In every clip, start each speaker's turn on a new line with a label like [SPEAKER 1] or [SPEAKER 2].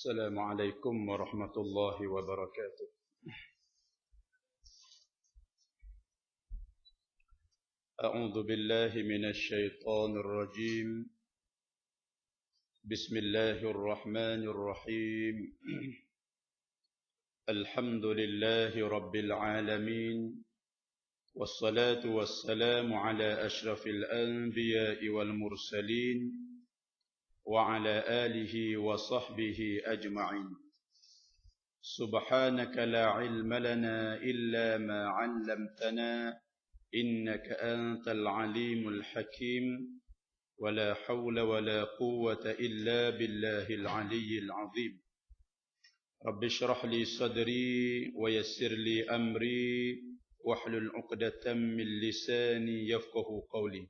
[SPEAKER 1] السلام عليكم ورحمة الله وبركاته. أعوذ بالله من الشيطان الرجيم. بسم الله الرحمن الرحيم. الحمد لله رب العالمين، والصلاة والسلام على أشرف الأنبياء والمرسلين وعلى آله وصحبه أجمعين. سبحانك لا علم لنا إلا ما علمتنا إنك أنت العليم الحكيم، ولا حول ولا قوة إلا بالله العلي العظيم. رب اشرح لي صدري ويسر لي أمري واحلل عقدة من لساني يفقه قولي.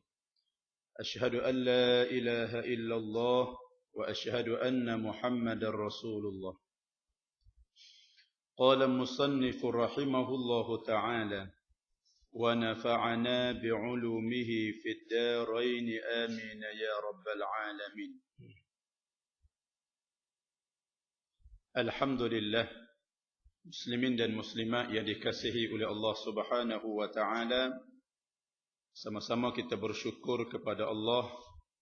[SPEAKER 1] أشهد أن لا إله إلا الله وأشهد أن محمد رسول الله. قال المصنف رحمه الله تعالى: ونفعنا بعلومه في الدارين آمين يا رب العالمين. Alhamdulillah, muslimin dan muslimat yang dikasihi oleh Allah Subhanahu wa taala, sama-sama kita bersyukur kepada Allah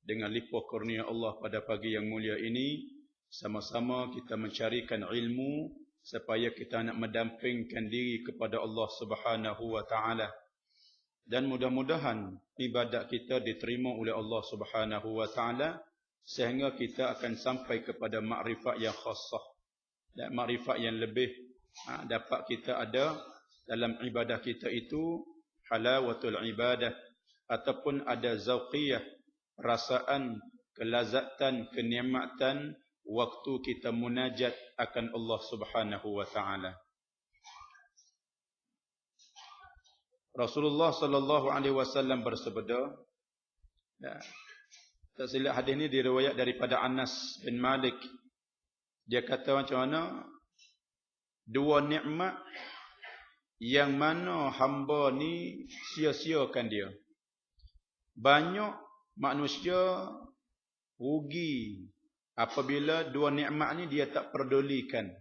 [SPEAKER 1] dengan limpah kurnia Allah pada pagi yang mulia ini. Sama-sama kita mencarikan ilmu supaya kita nak mendampingkan diri kepada Allah Subhanahu wa taala. Dan mudah-mudahan ibadat kita diterima oleh Allah Subhanahu wa taala sehingga kita akan sampai kepada makrifat yang khassah. Dan makrifat yang lebih dapat kita ada dalam ibadah kita itu halawatul ibadah, ataupun ada zauqiyah, perasaan, kelazatan, kenikmatan waktu kita munajat akan Allah Subhanahu wa taala. Rasulullah sallallahu alaihi wasallam bersabda, tak silap hadis ini diriwayat daripada Anas bin Malik. Dia kata macam mana? Dua nikmat yang mana hamba ni sia-siakan dia. Banyak manusia rugi apabila dua nikmat ni dia tak pedulikan.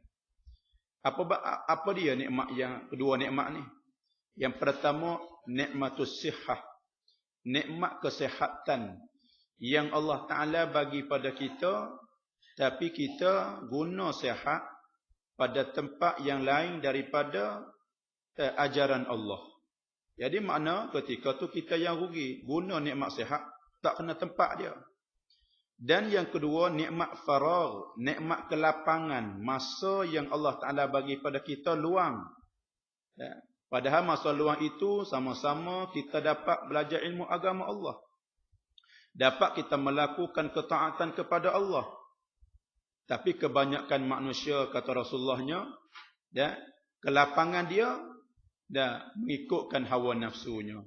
[SPEAKER 1] Apa dia nikmat yang kedua nikmat ni? Yang pertama, nikmatus sihah. Nikmat kesihatan yang Allah Taala bagi pada kita, tapi kita guna sihat pada tempat yang lain daripada ajaran Allah. Jadi makna ketika tu kita yang rugi, guna nikmat sihat tak kena tempat dia. Dan yang kedua, nikmat faragh, nikmat kelapangan, masa yang Allah Taala bagi pada kita luang. Padahal masa luang itu sama-sama kita dapat belajar ilmu agama Allah. Dapat kita melakukan ketaatan kepada Allah. Tapi kebanyakan manusia, kata Rasulullahnya, kelapangan dia mengikutkan hawa nafsunya.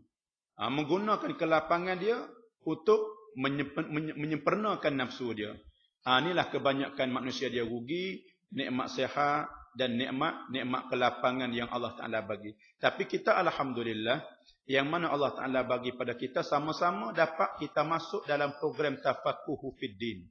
[SPEAKER 1] Menggunakan kelapangan dia untuk menyempurnakan nafsu dia. Inilah kebanyakan manusia dia rugi, nikmat sihat dan nikmat kelapangan yang Allah Ta'ala bagi. Tapi kita alhamdulillah, yang mana Allah Ta'ala bagi pada kita sama-sama dapat kita masuk dalam program tafaqquh fid din.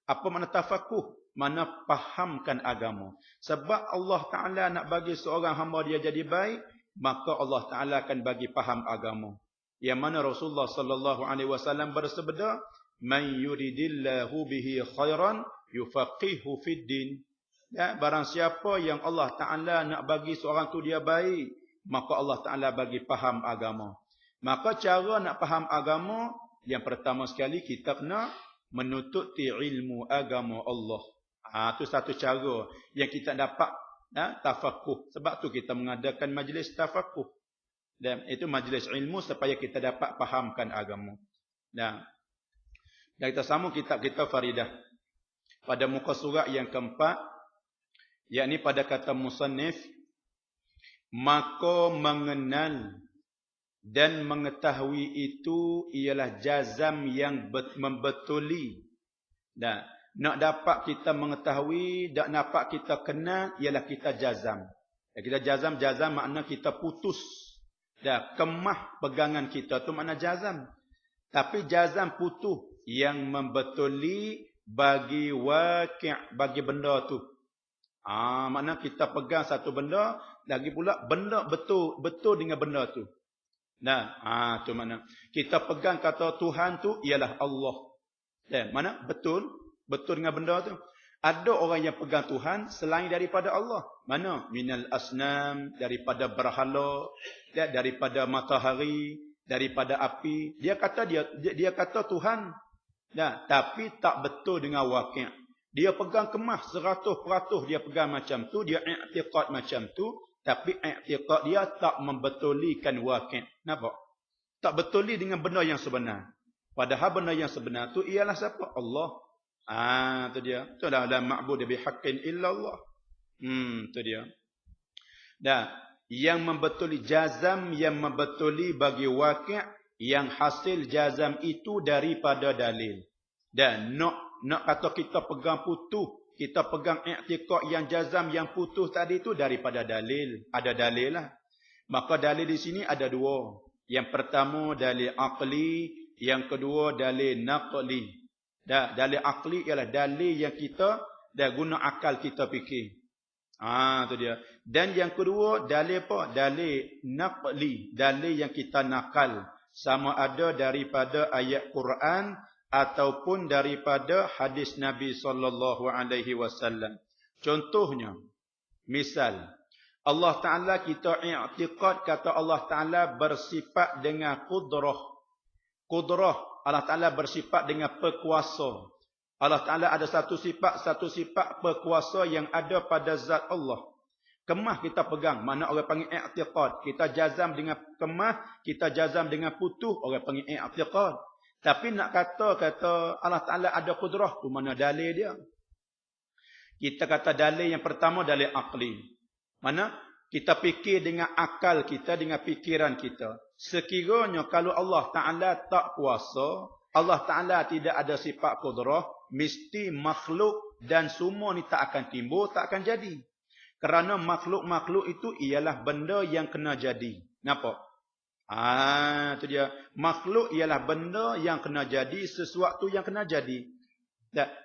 [SPEAKER 1] Apa makna tafaqquh? Mana fahamkan agama. Sebab Allah Ta'ala nak bagi seorang hamba dia jadi baik, maka Allah Ta'ala akan bagi faham agama. Yang mana Rasulullah sallallahu alaihi wasallam bersabda, "Man yuridillahu bihi khairan yufaqihu fid din." Barang siapa yang Allah Ta'ala nak bagi seorang tu dia baik, maka Allah Ta'ala bagi faham agama. Maka cara nak faham agama, yang pertama sekali kita kena menututi ilmu agama Allah. Itu satu cara yang kita dapat tafaqquh. Sebab tu kita mengadakan majlis tafaqquh. Dan itu majlis ilmu supaya kita dapat fahamkan agama. Dan kita sambung kitab kita Faridah pada muka surat yang keempat, yakni pada kata musannif, maka mengenal dan mengetahui itu ialah jazam yang membetuli. Dan nak dapat kita mengetahui, nak dapat kita kenal, ialah kita jazam. Kita jazam makna kita putus. Kemah pegangan kita tu makna jazam. Tapi jazam putus yang membetuli bagi waqi', bagi benda tu. Makna kita pegang satu benda, lagi pula benda betul dengan benda tu. Nah, tu makna. Kita pegang kata Tuhan tu ialah Allah. Mana betul dengan benda tu. Ada orang yang pegang Tuhan selain daripada Allah. Mana? Minal asnam, daripada berhala, daripada matahari, daripada api. Dia kata Tuhan. Tapi tak betul dengan waqi'. Dia pegang kemah 100% dia pegang macam tu, dia i'tiqad macam tu, tapi i'tiqad dia tak membetulikan waqi'. Nampak? Tak betuli dengan benda yang sebenar. Padahal benda yang sebenar tu ialah siapa? Allah. Tu dia. Tu dah la ma'bud bihaqqin illa Allah. Tu dia. Yang membetuli jazam, yang membetuli bagi waqi', yang hasil jazam itu daripada dalil. Dan nak kata kita pegang putuh, kita pegang i'tiqad yang jazam, yang putuh tadi tu daripada dalil. Ada dalil lah. Maka dalil di sini ada dua. Yang pertama dalil aqli, yang kedua dalil naqli. Dalil aqli ialah dalil yang kita dah guna akal kita fikir. Tu dia. Dan yang kedua dalil apa? Dalil naqli, dalil yang kita nakal, sama ada daripada ayat Quran ataupun daripada hadis Nabi sallallahu alaihi wasallam. Contohnya, misal Allah Taala kita i'tiqad kata Allah Taala bersifat dengan qudrah. Qudrah, Allah Taala bersifat dengan berkuasa. Allah Taala ada satu sifat berkuasa yang ada pada zat Allah. Kemah kita pegang, mana orang panggil i'tiqad. Kita jazam dengan kemah, kita jazam dengan putuh, orang panggil i'tiqad. Tapi nak kata Allah Taala ada qudrah, tu mana dalil dia? Kita kata dalil yang pertama dalil aqli. Mana kita fikir dengan akal kita, dengan fikiran kita. Sekiranya kalau Allah Ta'ala tak kuasa, Allah Ta'ala tidak ada sifat qudrah, mesti makhluk dan semua ni tak akan timbul, tak akan jadi. Kerana makhluk-makhluk itu ialah benda yang kena jadi. Nampak? Tu dia. Makhluk ialah benda yang kena jadi, sesuatu yang kena jadi.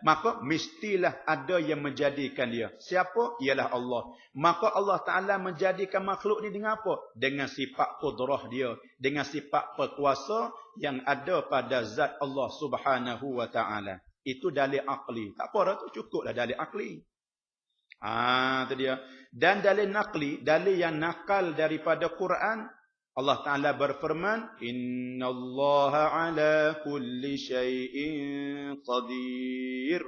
[SPEAKER 1] Maka mestilah ada yang menjadikan dia. Siapa? Ialah Allah. Maka Allah Ta'ala menjadikan makhluk ni dengan apa? Dengan sifat qudrah dia. Dengan sifat berkuasa yang ada pada zat Allah Subhanahu wa Ta'ala. Itu dalil aqli. Tak apa dah tu, cukuplah dalil aqli. Itu dia. Dan dalil naqli, dalil yang nakal daripada Quran, Allah Ta'ala berfirman, Innallaha ala kulli syai'in qadir.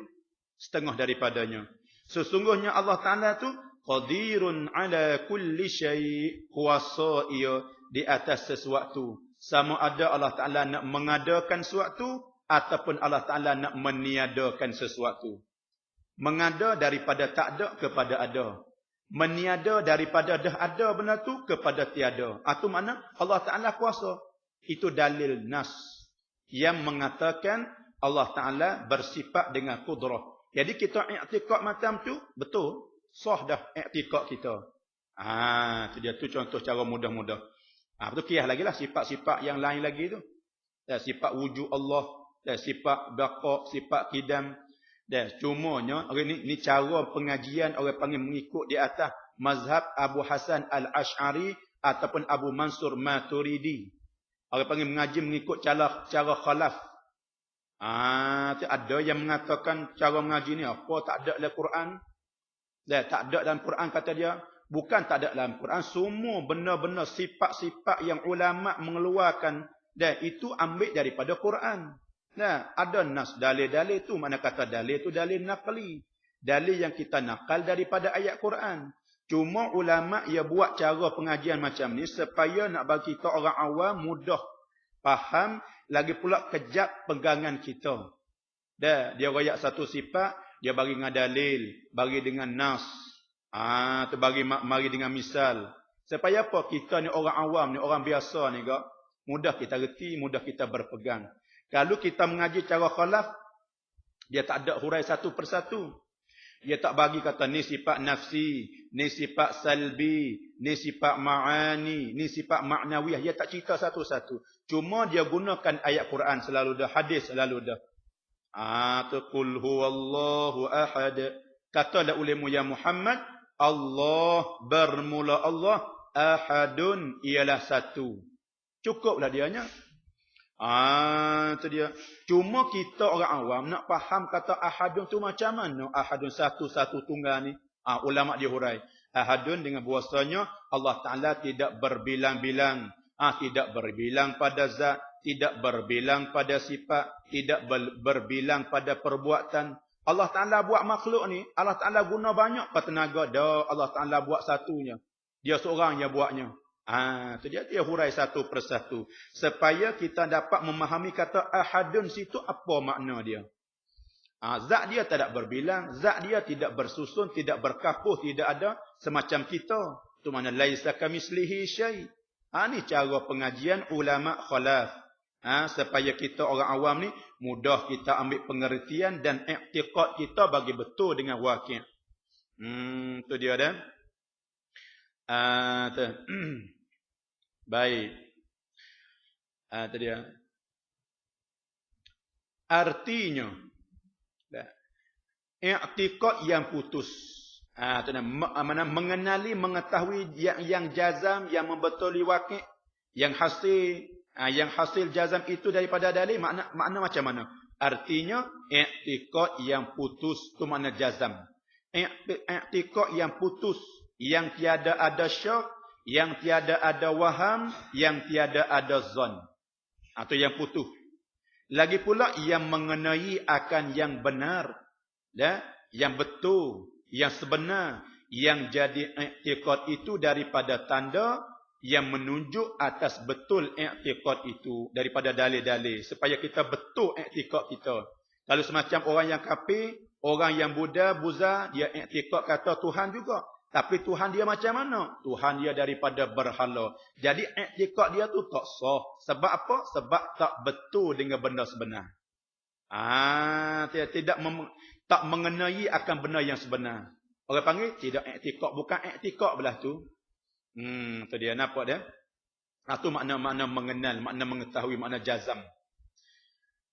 [SPEAKER 1] Setengah daripadanya. Sesungguhnya Allah Ta'ala tu qadirun ala kulli syai'. Kuasa ia di atas sesuatu. Sama ada Allah Ta'ala nak mengadakan sesuatu, ataupun Allah Ta'ala nak meniadakan sesuatu. Mengada daripada tak ada kepada ada. Meniada daripada dah ada benda tu kepada tiada. Itu makna Allah Ta'ala kuasa. Itu dalil nas yang mengatakan Allah Ta'ala bersifat dengan qudrah. Jadi kita i'tiqad macam tu, betul. Sah dah i'tiqad kita. Itu dia tu contoh cara mudah-mudah. Betul kias lagi lah sifat-sifat yang lain lagi tu. Sifat wujud Allah, sifat baqa, sifat qidam. Dan cumanya ni cara pengajian orang panggil mengikut di atas mazhab Abu Hasan Al-Ash'ari ataupun Abu Mansur Maturidi. Orang panggil mengaji mengikut cara khalaf. Ada yang mengatakan cara mengaji ni apa tak ada dalam Quran. Tak ada dalam Quran kata dia. Bukan tak ada dalam Quran, semua benda-benda sifat-sifat yang ulama mengeluarkan dan itu ambil daripada Quran. Ada nas dalil-dalil tu, mana kata dalil tu dalil naqli. Dalil yang kita nakal daripada ayat Quran. Cuma ulama ia buat cara pengajian macam ni supaya nak bagi kita orang awam mudah faham, lagi pula kejap pegangan kita. Dia royak satu sifat, dia bagi dengan dalil, bagi dengan nas. Tu mari dengan misal. Supaya apa? Kita ni orang awam ni, orang biasa ni gak, mudah kita reti, mudah kita berpegang. Kalau kita mengaji cara khalaf, dia tak ada hurai satu persatu. Dia tak bagi kata ni sifat nafsi, ni sifat salbi, ni sifat ma'ani, ni sifat ma'nawiyah. Dia tak cerita satu-satu. Cuma dia gunakan ayat Quran selalu dah, hadis selalu dah. Tu qul huwallahu ahad. Katalah ulemu ya Muhammad, Allah bermula Allah, ahadun ialah satu. Cukuplah dianya. Itu dia. Cuma kita orang awam nak faham kata ahadun tu macam mana? Ahadun satu tunggal ni. Ulama dia hurai. Ahadun dengan bahasanya Allah Ta'ala tidak berbilang-bilang. Tidak berbilang pada zat, tidak berbilang pada sifat, tidak berbilang pada perbuatan. Allah Ta'ala buat makhluk ni, Allah Ta'ala guna banyak tenaga. Allah Ta'ala buat satunya. Dia seorang yang buatnya. Itu dia hurai satu persatu. Supaya kita dapat memahami kata ahadun situ apa makna dia. Zat dia tidak berbilang, zat dia tidak bersusun, tidak berkapuh, tidak ada semacam kita. Itu mana laisa kamislihi syai'. Ni cara pengajian ulama khalaf. Supaya kita orang awam ni mudah kita ambil pengertian dan i'tiqad kita bagi betul dengan wakil. Itu dia dah. Baik. Itu dia. Artinya i'tiqad yang putus. Mana mengenali, mengetahui yang jazam, yang membetuli wakil, yang hasil jazam itu daripada dalil, makna macam mana? Artinya i'tiqad yang putus itu makna jazam. I'tiqad yang putus, yang tiada ada syak, yang tiada ada waham, yang tiada ada zon. Atau yang putus. Lagi pula yang mengenai akan yang benar, yang betul, yang sebenar, yang jadi i'tiqad itu daripada tanda yang menunjuk atas betul i'tiqad itu daripada dalil-dalil, supaya kita betul i'tiqad kita. Kalau semacam orang yang kafir, orang yang Buddha, dia i'tiqad kata Tuhan juga. Tapi Tuhan dia macam mana? Tuhan dia daripada berhala. Jadi i'tiqad dia tu tak sah. Sebab apa? Sebab tak betul dengan benda sebenar. Tak mengenai akan benda yang sebenar. Orang panggil tidak i'tiqad, bukan i'tiqad belah tu. Tu dia nampak dia. Itu makna mengenal, makna mengetahui, makna jazam.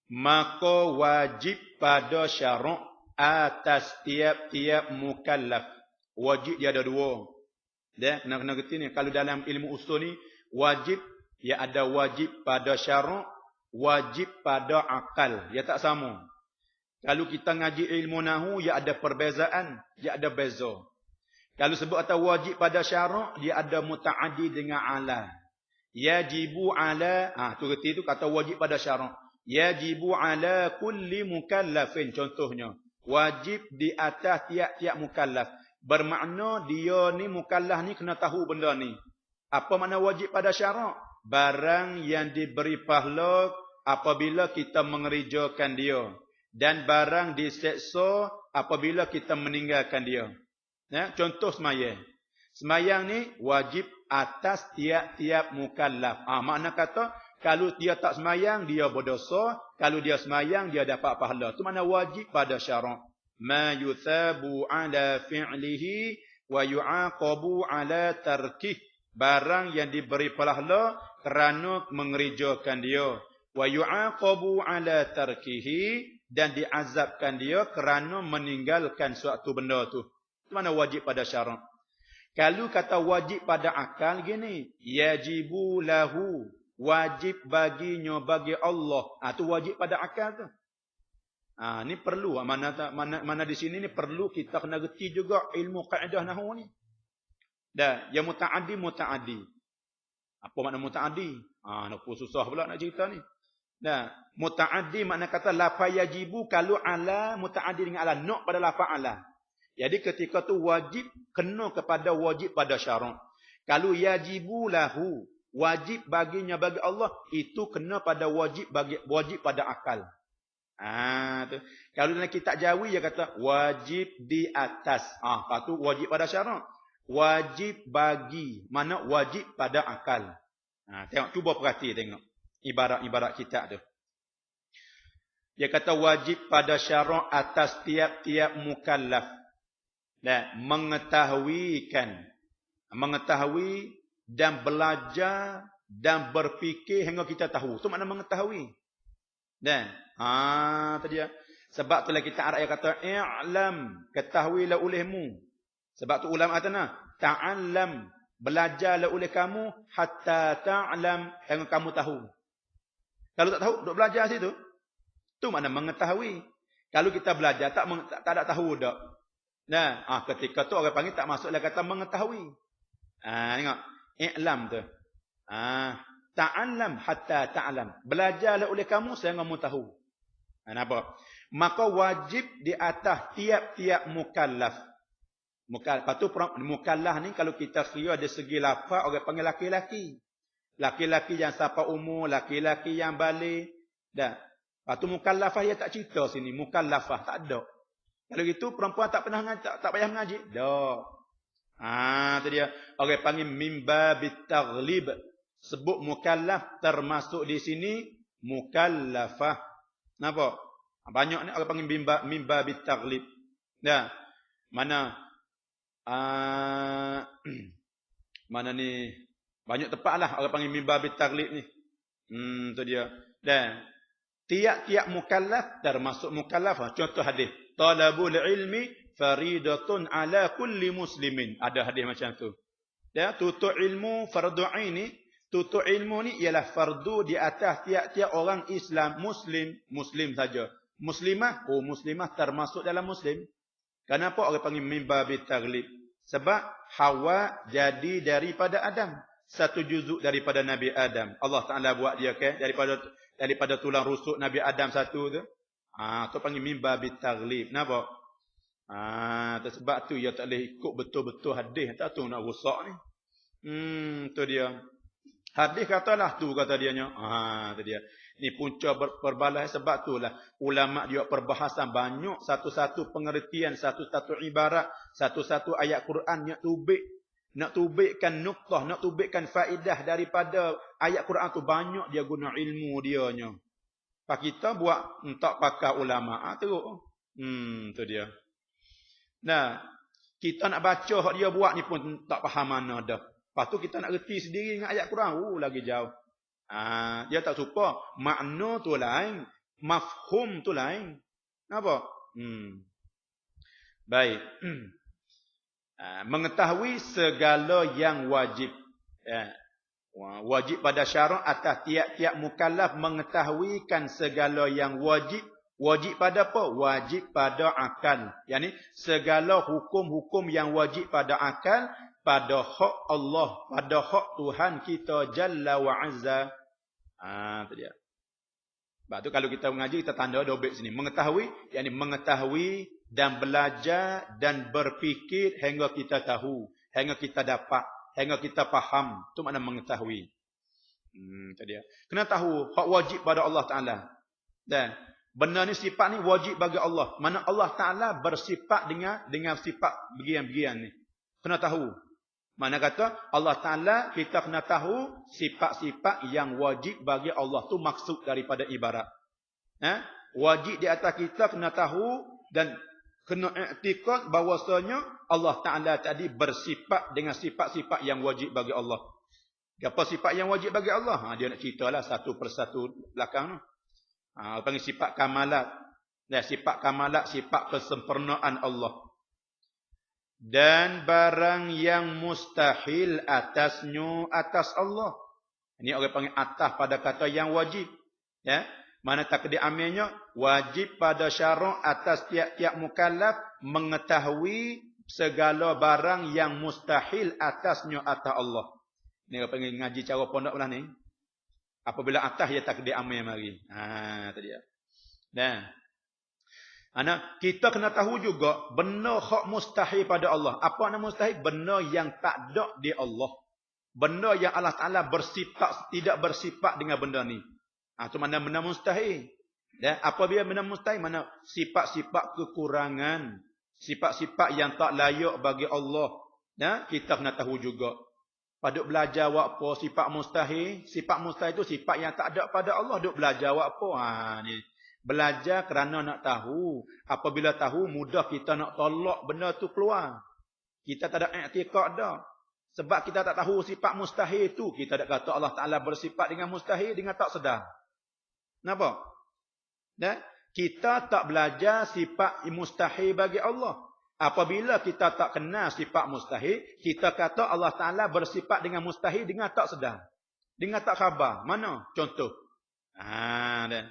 [SPEAKER 1] Maka wajib pada syarak atas tiap-tiap mukallaf. Wajib dia ada dua. Dia kena kerti ni. Kalau dalam ilmu usul ni, wajib dia ada wajib pada syarak, wajib pada akal. Dia tak sama. Kalau kita ngaji ilmu nahu, dia ada perbezaan, dia ada beza. Kalau sebut atau wajib pada syarak, dia ada muta'addi dengan ala. Yajibu ala, tu kerti tu kata wajib pada syarak. Yajibu ala kulli mukallafin, contohnya. Wajib di atas tiap-tiap mukallaf. Bermakna dia ni mukallaf ni kena tahu benda ni. Apa makna wajib pada syarak? Barang yang diberi pahala apabila kita mengerjakan dia. Dan barang diseksa apabila kita meninggalkan dia. Contoh semayang. Semayang ni wajib atas tiap-tiap mukallaf. Makna kata, kalau dia tak semayang, dia berdosa. Kalau dia semayang, dia dapat pahala. Itu makna wajib pada syarak. Ma yuthabu ala fi'lihi wa yu'aqabu ala tarkih. Barang yang diberi pahala kerana mengerjakan dia. Wa yu'aqabu ala tarkihi. Dan diazabkan dia kerana meninggalkan suatu benda tu. Itu mana wajib pada syarak. Kalau kata wajib pada akal gini. Yajibu lahu. Wajib baginya bagi Allah. Itu wajib pada akal tu. Ni perlu. Mana di sini ni perlu kita kena reti juga ilmu kaedah nahwu ni. Yang muta'addi. Apa makna muta'addi? Nak susah pula nak cerita ni. Muta'addi makna kata lafaz yajibu kalau ala muta'addi dengan ala. Nak pada lafaz ala. Jadi ketika tu wajib kena kepada wajib pada syarak. Kalau yajibu lahu. Wajib baginya bagi Allah. Itu kena pada wajib pada akal. Tu. Kalau dalam kitab Jawi dia kata wajib di atas. Lepas tu wajib pada syarak. Wajib bagi. Mana wajib pada akal. Tengok, cuba perhati tengok. Ibarat kitab tu. Dia kata wajib pada syarak atas tiap-tiap mukallaf. Mengetahui dan belajar dan berfikir hingga kita tahu. Itu makna mengetahui. Tadi ya. Sebab itulah kita Arab yang kata i'lam, ketahuilah olehmu. Sebab tu ulama kata ta'allam, belajarlah oleh kamu hatta ta'lam, hingga kamu tahu. Kalau tak tahu, duk belajar situ. Tu makna mengetahui. Kalau kita belajar tak ada tahu dak. Nah, ketika tu orang panggil tak masuklah kata mengetahui. Tengok, i'lam tu. Ta'allam hatta ta'lam. Belajarlah oleh kamu sehingga kamu tahu. Kenapa? Maka wajib di atas tiap-tiap mukallaf. Lepas tu mukallaf ni kalau kita kira dari segi lafaz orang panggil laki-laki. Laki-laki yang siapa umur, laki-laki yang balik. Dah. Lepas tu mukallafah dia tak cerita sini, mukallafah tak ada. Kalau gitu perempuan tak pernah tak payah mengaji. Dak. Tu dia. Orang panggil mimba bitaghlib. Sebut mukallaf termasuk di sini mukallafah. Nampak? Banyak ni orang panggil mimba bitaghlib. Dah. Mana ni banyak tempat lah orang panggil mimba bitaghlib ni. Tu dia. Dan tiap-tiap mukallaf termasuk mukallafah. Contoh hadis, talabul ilmi faridatun ala kulli muslimin. Ada hadis macam tu. Ya, tutup ilmu fardu aini. Tutup ilmu ni ialah fardu di atas tiap-tiap orang Islam, muslim saja. Muslimah, muslimah termasuk dalam muslim. Kenapa orang panggil mimba bitaghlib? Sebab Hawa jadi daripada Adam. Satu juzuk daripada Nabi Adam. Allah Ta'ala buat dia daripada tulang rusuk Nabi Adam satu tu. Tu panggil mimba bitaghlib. Kenapa? Sebab tu dia tak boleh ikut betul-betul hadis. Tak tahu nak rusak ni. Tu dia. Hadis katalah tu kata dianya. Tu dia. Ni punca perbalas sebab itulah ulama dia perbahasan banyak satu-satu pengertian, satu-satu ibarat, satu-satu ayat Quran nak tubikkan nuktah, nak tubikkan faedah daripada ayat Quran tu banyak dia guna ilmu dianya. Pak kita buat tak pakai ulama teruk. Tu dia. Nah, kita nak baca hak dia buat ni pun tak faham mana dah. Lepas tu kita nak reti sendiri dengan ayat Quran, lagi jauh. Dia tak suka. Makna tu lain. Mafhum tu lain. Apa? Baik. Mengetahui segala yang wajib. Wajib pada syarak atas tiap-tiap mukallaf mengetahuikan segala yang wajib. Wajib pada apa? Wajib pada akal. Yani segala hukum-hukum yang wajib pada akal, pada hak Allah, pada hak Tuhan kita Jalla wa Azza. Tu dia. Sebab tu kalau kita mengaji kita tanda dobek sini. Mengetahui, yakni mengetahui dan belajar dan berfikir hingga kita tahu, hingga kita dapat, hingga kita faham. Tu makna mengetahui. Tu dia. Kena tahu hak wajib pada Allah Taala. Dan benda ni sifat ni wajib bagi Allah. Mana Allah Taala bersifat dengan sifat bagian-bagian ni. Kena tahu. Mana kata Allah Ta'ala kita kena tahu sifat-sifat yang wajib bagi Allah. Tu maksud daripada ibarat. Wajib di atas kita kena tahu dan kena i'tikad bahawasanya Allah Ta'ala tadi bersifat dengan sifat-sifat yang wajib bagi Allah. Apa sifat yang wajib bagi Allah? Dia nak ceritalah satu persatu belakang. Panggil sifat kamalat. Sifat kamalat, sifat kesempurnaan Allah. Dan barang yang mustahil atas Allah. Ini orang panggil atas pada kata yang wajib. Ya, mana takdir amilnya wajib pada syarak atas tiap-tiap mukallaf mengetahui segala barang yang mustahil atasnya atas Allah. Ini orang panggil ngaji cara pondok lah ni. Apabila atas dia takdir amil mari. Tu dia. Dan kita kena tahu juga benda hak mustahil pada Allah. Apa nama mustahil? Benda yang tak ada di Allah. Benda yang Allah Ta'ala tidak bersifat dengan benda ni. Itu mana benda mustahil. Dan apabila benda mustahil, mana sifat-sifat kekurangan. Sifat-sifat yang tak layak bagi Allah. Kita kena tahu juga. Paduk belajar apa sifat mustahil. Sifat mustahil itu sifat yang tak ada pada Allah. Duk belajar apa? Ni. Belajar kerana nak tahu. Apabila tahu, mudah kita nak tolak benda tu keluar. Kita tak ada i'tikad dah. Sebab kita tak tahu sifat mustahil tu. Kita tak kata Allah Ta'ala bersifat dengan mustahil dengan tak sedar. Kenapa? kita tak belajar sifat mustahil bagi Allah. Apabila kita tak kenal sifat mustahil, kita kata Allah Ta'ala bersifat dengan mustahil dengan tak sedar. Dengan tak khabar. Mana? Contoh. Dan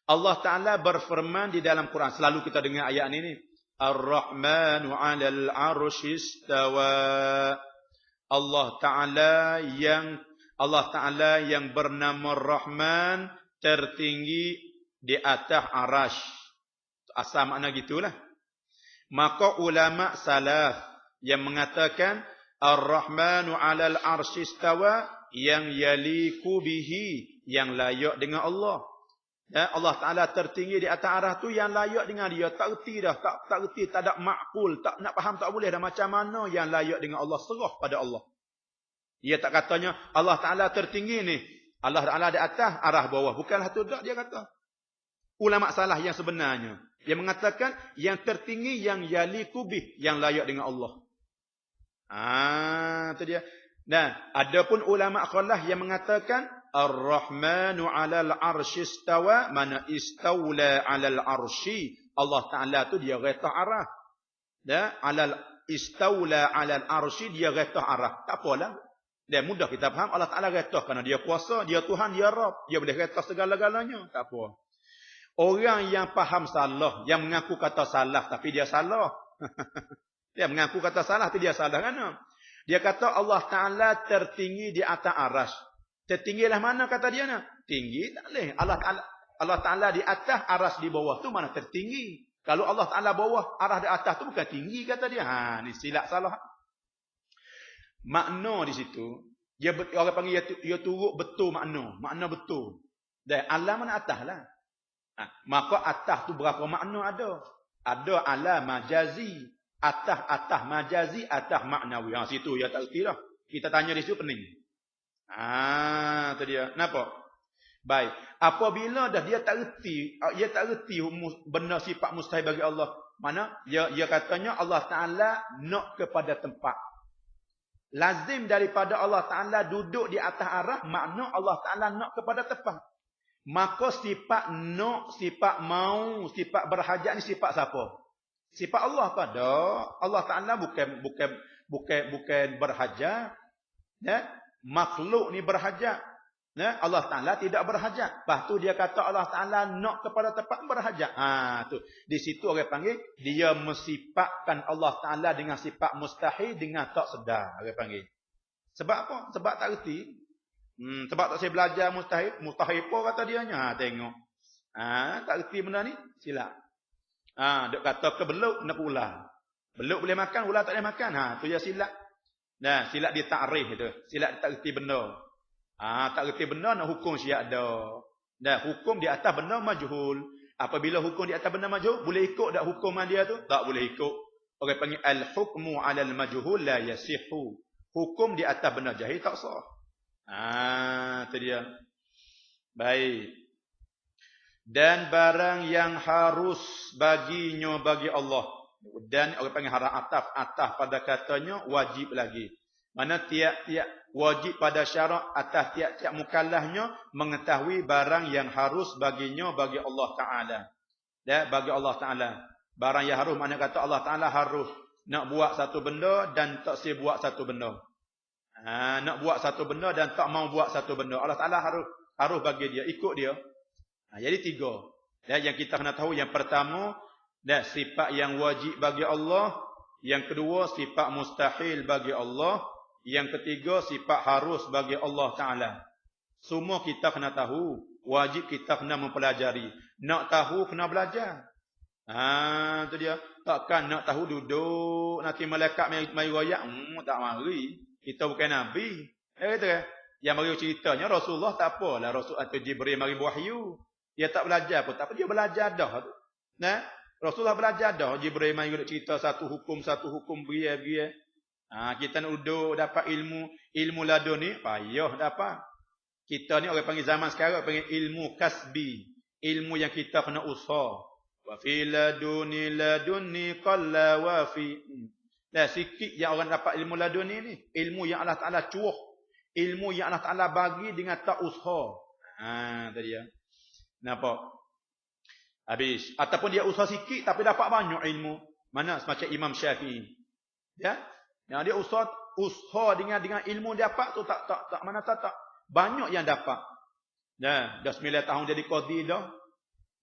[SPEAKER 1] Allah Ta'ala berfirman di dalam Quran. Selalu kita dengar ayat ini. Ar-Rahmanu 'alal 'arsy istawa. Allah Ta'ala yang bernama Rahman tertinggi di atas arasy. Asal makna gitulah. Maka ulama salaf yang mengatakan Ar-Rahmanu 'alal 'arsy istawa, yang yaliku bihi, yang layak dengan Allah. Ya, Allah Ta'ala tertinggi di atas arah tu yang layak dengan dia. Tak erti dah, tak erti, tak ada makul, tak nak faham tak boleh dah macam mana yang layak dengan Allah, serah pada Allah. Dia tak katanya Allah Ta'ala tertinggi ni, Allah Ta'ala di atas, arah bawah. Bukanlah tu tak dia kata. Ulama salah yang sebenarnya yang mengatakan yang tertinggi yang yaliku bih, yang layak dengan Allah. Itu dia. Nah, adapun ulama khalaf yang mengatakan Ar-Rahmanu 'alal 'arsy istawa, mana istaula 'alal 'arsy. Allah Ta'ala tu dia retah arah. Dah, 'alal istaula 'alal 'arsy, dia retah arah. Tak apalah. Dan mudah kita faham Allah Ta'ala retah kerana dia kuasa, dia Tuhan, dia Rabb. Dia boleh retah segala-galanya. Tak apa. Orang yang faham salah, yang mengaku kata salah tapi dia salah. Dia mengaku kata salah tapi dia salah kan? Dia kata Allah Ta'ala tertinggi di atas arasy. Tertinggilah mana kata dia nak? Tinggi tak boleh. Allah Ta'ala di atas, arasy di bawah tu mana tertinggi. Kalau Allah Ta'ala bawah, arah di atas tu bukan tinggi kata dia. Ni silap salah. Makna di situ, dia orang panggil dia turut betul makna. Makna betul. Dan alam mana atas lah. Maka atas tu berapa makna ada? Ada alam majazi, atas majazi, atas maknawi. Situ ya tak erti dah. Kita tanya di situ pening. Tu dia. Kenapa? Baik. Apabila dah dia tak erti benda sifat mustahil bagi Allah. Mana? Dia katanya Allah Ta'ala nak kepada tempat. Lazim daripada Allah Ta'ala duduk di atas arah, makna Allah Ta'ala nak kepada tempat. Maka sifat nak, sifat mau, sifat berhajat ni sifat siapa? Sifat Allah pada Allah Ta'ala bukan berhajat. Ya? Makhluk ni berhajat. Ya? Allah Ta'ala tidak berhajat. Lepas tu dia kata Allah Ta'ala nak kepada tempat berhajat. Tu. Di situ orang panggil dia mensifatkan Allah Ta'ala dengan sifat mustahil dengan tak sedar. Orang panggil. Sebab apa? Sebab tak erti. Sebab tak saya belajar mustahil apa kata dia nya. Tengok. Tak erti benda ni, silap. Dok kata ke beluk nak ular. Beluk boleh makan, ular tak boleh makan. Tu dia silap. Nah, silap dia takrif tu. Silap dia tak erti benda. Tak erti benda nak hukum siap dah. Dah hukum di atas benda majhul. Apabila hukum di atas benda majhul, boleh ikut tak hukuman dia tu? Tak boleh ikut. Orang panggil al-hukmu 'alal majhul la yasihhu. Hukum di atas benda jahil tak sah. Itu dia. Baik. Dan barang yang harus baginya bagi Allah. Dan orang panggil harap atas pada katanya wajib lagi. Mana tiap-tiap wajib pada syarak atas tiap-tiap mukallafnya mengetahui barang yang harus baginya bagi Allah Ta'ala. Dan bagi Allah Ta'ala. Barang yang harus, mana kata Allah Ta'ala harus nak buat satu benda dan tak saya buat satu benda. Nak buat satu benda dan tak mau buat satu benda. Allah Ta'ala harus bagi dia, ikut dia. Jadi 3. Dan yang kita kena tahu, yang pertama, sifat yang wajib bagi Allah. Yang kedua, sifat mustahil bagi Allah. Yang ketiga, sifat harus bagi Allah Ta'ala. Semua kita kena tahu. Wajib kita kena mempelajari. Nak tahu, kena belajar. Itu dia. Takkan nak tahu duduk, nanti malaikat mari royak. Tak mari. Kita bukan Nabi. Kata kan? Yang mari ceritanya Rasulullah tak apalah. Rasul atau Jibril mari wahyu. Dia tak belajar pun. Tak apa, dia belajar dah. Rasulullah belajar dah. Jibril mari cerita satu hukum beria-beria. Kita nak duduk dapat ilmu ladun ni, payah dapat. Kita ni orang panggil zaman sekarang panggil ilmu kasbi. Ilmu yang kita kena usaha. Wa fi laduni qalla wa fi. Sikit yang orang dapat ilmu ladun ni. Ilmu yang Allah Ta'ala cuah. Ilmu yang Allah Ta'ala bagi dengan tak usaha. Tadi ya. Nampak? Habis. Ataupun dia usaha sikit tapi dapat banyak ilmu. Mana semacam Imam Syafi'i. Ya? Yang dia usaha dengan ilmu dia dapat tu tak banyak yang dapat. Dah 9 tahun jadi qadhi dah.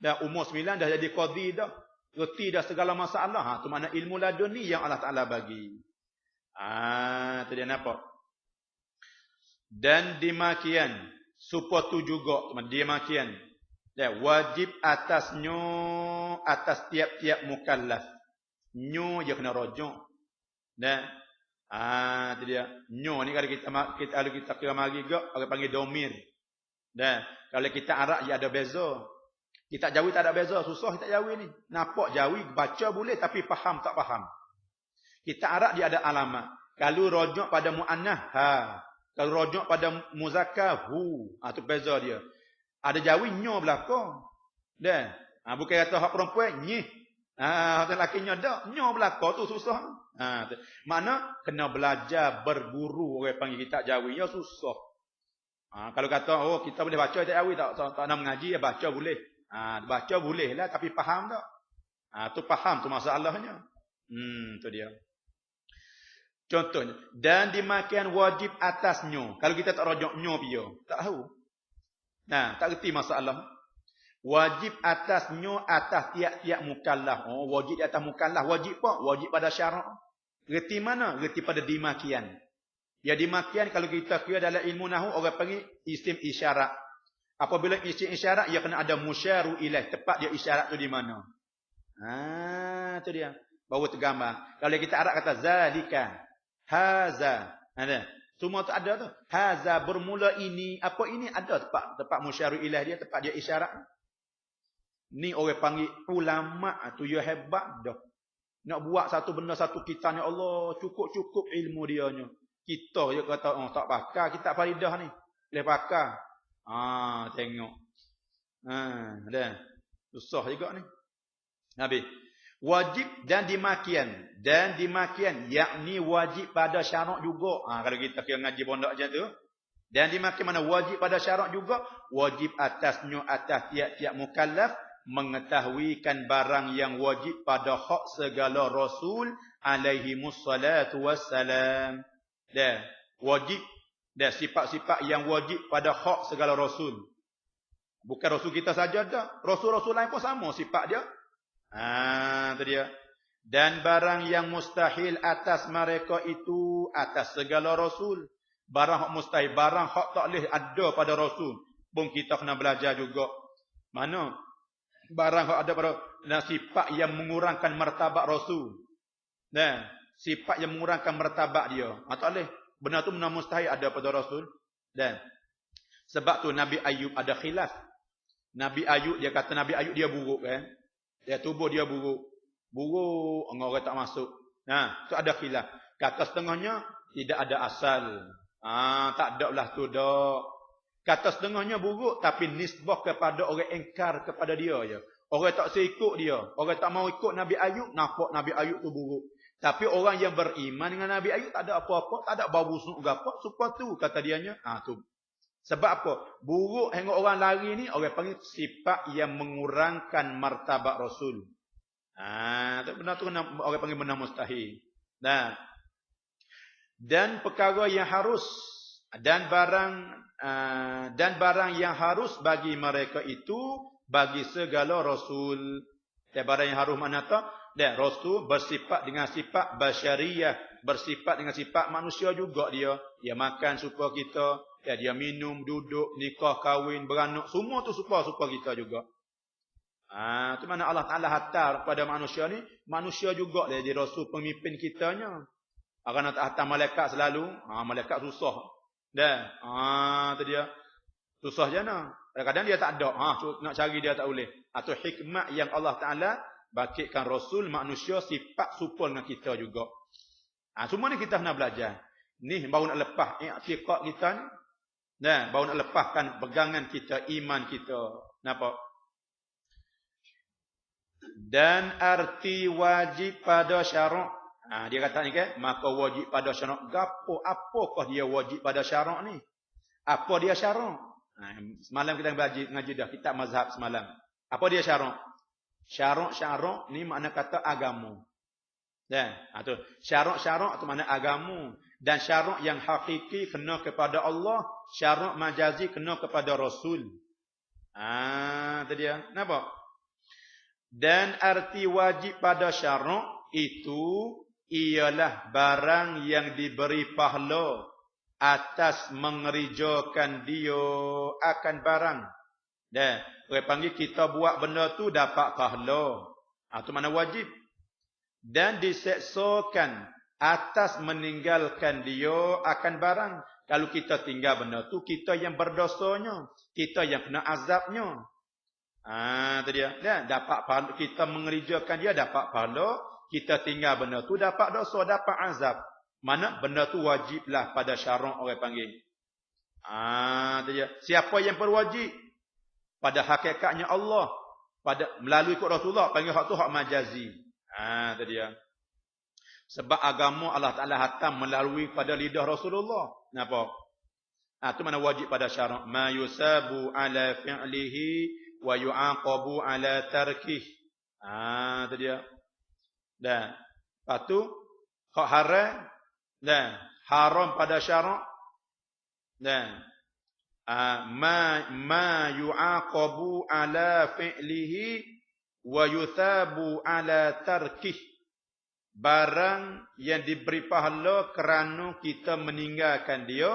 [SPEAKER 1] Dah umur 9 dah jadi qadhi dah. Reti dah segala masalah. Tu mana ilmu ladun ni yang Allah Taala bagi. Tu dia nampak. Dan demikian supaya tu juga demikian. Dan wajib atasnya atas tiap-tiap mukallaf. Nyo je kena rojok. Dan tu dia. Nyo ni kalau kita kira mari gak orang panggil domir. Dan kalau kita Arab dia ada beza. Kita Jawi tak ada beza, susah kita Jawi ni. Nampak Jawi baca boleh tapi faham tak faham. Kita Arab dia ada alamat. Kalau rojok pada muannah ha. Kalau rojok pada muzakkar hu. Tu beza dia. Ada Jawi nyo belaka. Dan bukan kata hak perempuan nyih. Hak lakinya dak nyo belaka tu susah. Mana kena belajar berguru orang panggil kita Jawi ya susah. Kalau kata kita boleh baca tak Jawi tak nak mengaji ya baca boleh. Baca boleh lah tapi faham tak? Tu faham tu masalahnya. Tu dia. Contohnya dan dimakan wajib atasnya. Kalau kita tak rojok nyo dia, tak tahu. Tak reti masalah. Wajib atasnya atas tiap-tiap mukallaf. Wajib di atas mukallaf wajib apa? Wajib pada syarak. Reti mana? Reti pada dimakian. Ya dimakian kalau kita kira dalam ilmu nahwu orang panggil isim isyarat. Apabila isim isyarat ia kena ada musyaru ilaih, tepat dia isyarat tu di mana. Tu dia. Baru tergambar. Kalau kita Arab kata zalika, haza, ada. Semua tu ada tu. Haza bermula ini, apa ini ada tepat musyaru ilaih dia, tepat dia isyarat. Ni orang panggil ulama tu ya hebat dah. Nak buat satu benda satu kita ni Allah cukup ilmu dia nya. Kita je kata tak pakar kita faridah ni. Boleh pakar. Tengok. Dah. Susah juga ni. Habis. Wajib dan dimakian yakni wajib pada syarak juga. Kalau kita kira ngaji pondok je tu. Dan dimakian mana wajib pada syarak juga, wajib atasnya atas tiap-tiap mukallaf mengetahuikan barang yang wajib pada hak segala rasul alaihi mussalatu wassalam. Dan wajib dan sifat-sifat yang wajib pada hak segala rasul. Bukan rasul kita saja dah. Rasul-rasul lain pun sama sifat dia. Tu dia. Dan barang yang mustahil atas mereka itu atas segala rasul. Barang hak mustahil, barang hak tak boleh ada pada rasul. Pun kita kena belajar juga. Mana? Barang hak ada pada sifat yang mengurangkan martabat rasul. Dan sifat yang mengurangkan martabat dia. Tak boleh. Benar tu benar mustahil ada pada rasul. Dan sebab tu Nabi Ayub ada khilaf. Nabi Ayub dia kata Nabi Ayub dia buruk kan. Dia tubuh dia buruk. Buruk orang tak masuk. Tu ada khilaf. Kata setengahnya tidak ada asal. Tak ada lah tu dak. Kata setengahnya buruk tapi nisbah kepada orang engkar kepada dia je. Orang tak seikut dia. Orang tak mau ikut Nabi Ayub, nampak Nabi Ayub tu buruk. Tapi orang yang beriman dengan Nabi Ayub tak ada apa-apa, tak ada bau busuk gapo, supaya tu kata dianya. Tu. Sebab apa? Buruk hingga orang lari ni orang panggil sifat yang mengurangkan martabat Rasul. Benar tu orang panggil benar mustahil. Dan perkara yang harus dan barang yang harus bagi mereka itu bagi segala Rasul. Dan barang yang harus mana tak? Dan Rasul bersifat dengan sifat basyariyah, bersifat dengan sifat manusia juga dia. Dia makan supaya kita, dia minum, duduk, nikah, kahwin, beranak, semua tu supaya kita juga. Itu mana Allah Taala hantar kepada manusia ni, manusia juga dia jadi rasul pemimpin kitanya. Akan hantar malaikat selalu, malaikat susah. Itu dia. Susah je nah. Kadang-kadang dia tak ada, nak cari dia tak boleh. Atau hikmat yang Allah Taala bakitkan rasul manusia sifat supaya dengan kita juga. Semua ni kita nak belajar. Ni baru nak lepas i'tiqad kita ni. Baru nak lepaskan pegangan kita, iman kita. Nampak? Dan arti wajib pada syarak. Dia kata ni kan, maka wajib pada syarak. Apakah dia wajib pada syarak ni? Apa dia syarak? Semalam kita ngaji dah kitab mazhab semalam. Apa dia syarak? Syarak-syarak ni makna kata agama. Dan tu syarak-syarak tu makna agama, dan syarak yang hakiki kena kepada Allah, syarak majazi kena kepada Rasul. Tu dia. Nampak? Dan arti wajib pada syarak itu ialah barang yang diberi pahala atas mengerjakan dia akan barang. Dan orang panggil kita buat benda tu dapat pahala. Tu makna wajib. Dan diseksakan atas meninggalkan dia akan barang. Kalau kita tinggal benda tu, kita yang berdosanya, kita yang kena azabnya. Tu dia. Dan dapat pahala, kita mengerjakan dia dapat pahala, kita tinggal benda tu dapat dosa, dapat azab. Mana benda tu wajiblah pada syarak orang panggil. Tu dia. Siapa yang berwajib? Pada hakikatnya Allah, pada melalui ikut Rasulullah, panggil hak tu hak majazi. Tu dia. Sebab agama Allah Ta'ala hatam melalui pada lidah Rasulullah. Kenapa? Tu mana wajib pada syarak. Ma yusabu ala fi'lihi wa yu'aqabu ala tarkih. Tu dia. Dan lepas tu hak haram dan haram pada syarak. Dan ma yu'aqabu ala fi'lihi wa yuthabu ala tarkih. Barang yang diberi pahala kerana kita meninggalkan dia,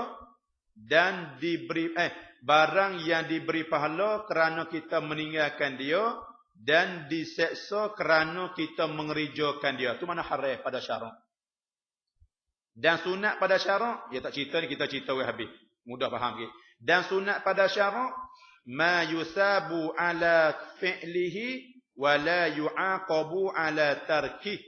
[SPEAKER 1] dan diberi barang yang diberi pahala kerana kita meninggalkan dia, dan diseksa kerana kita mengerjakan dia. Tu mana haram pada syarak. Dan sunat pada syarak, ya tak cerita ni, kita cerita habis. Mudah faham ke? Dan sunat pada syarak, ma yusabu ala fi'lihi wa la yu'aqabu ala tarkih.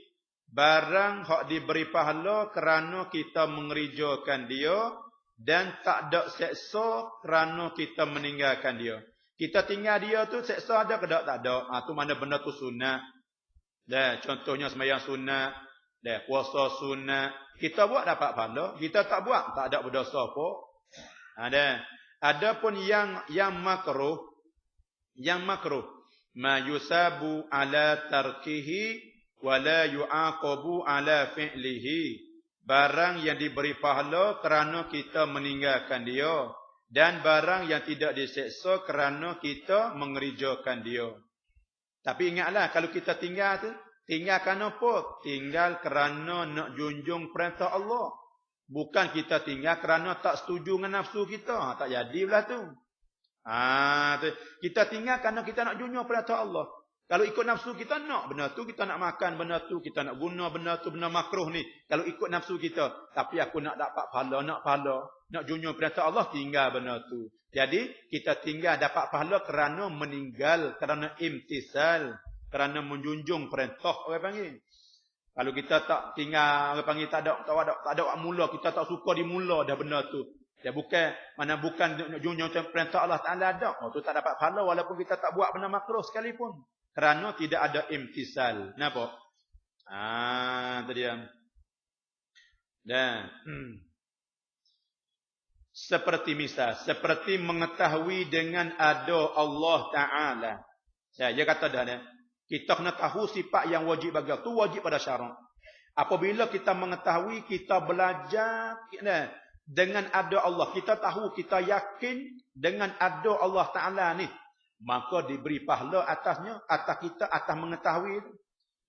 [SPEAKER 1] Barang hak diberi pahala kerana kita mengerjakan dia, dan tak ada seksa kerana kita meninggalkan dia. Kita tinggal dia tu seksa ada ke tak ada? Tu mana benda tu sunat. Contohnya sembahyang sunat, puasa sunat. Kita buat dapat pahala, kita tak buat tak ada berdosa apa. Adapun yang makruh, ma yusabu ala tarkihi wala yu'aqabu ala fi'lihi. Barang yang diberi pahala kerana kita meninggalkan dia, dan barang yang tidak diseksa kerana kita mengerjakan dia. Tapi ingatlah, kalau kita tinggal tu, tinggal kerana apa? Tinggal kerana nak junjung perintah Allah. Bukan kita tinggal kerana tak setuju dengan nafsu kita. Tak jadi belah tu. Kita tinggal kerana kita nak junjung perintah Allah. Kalau ikut nafsu kita nak benda tu, kita nak makan benda tu, kita nak guna benda tu, benda makruh ni. Kalau ikut nafsu kita, tapi aku nak dapat pahala, nak junjung perintah Allah, tinggal benda tu. Jadi kita tinggal dapat pahala kerana meninggal, kerana imtisal, kerana menjunjung perintah orang panggil. Kalau kita tak tinggal orang panggil tak ada mula, kita tak suka dimula dah benda tu. Ya bukan nak junjung perintah Allah Taala ada. Tu tak dapat pahala walaupun kita tak buat benda makruh sekalipun. Kerana tidak ada imtisal. Kenapa? Itu dia. Dan seperti mengetahui dengan ada Allah Taala. Dia kata dah dia. Kita kena tahu sifat yang wajib bagi Allah. Itu wajib pada syarak. Apabila kita mengetahui, kita belajar dengan ada Allah. Kita tahu, kita yakin dengan ada Allah Ta'ala ni. Maka diberi pahala atasnya, atas kita, atas mengetahui itu.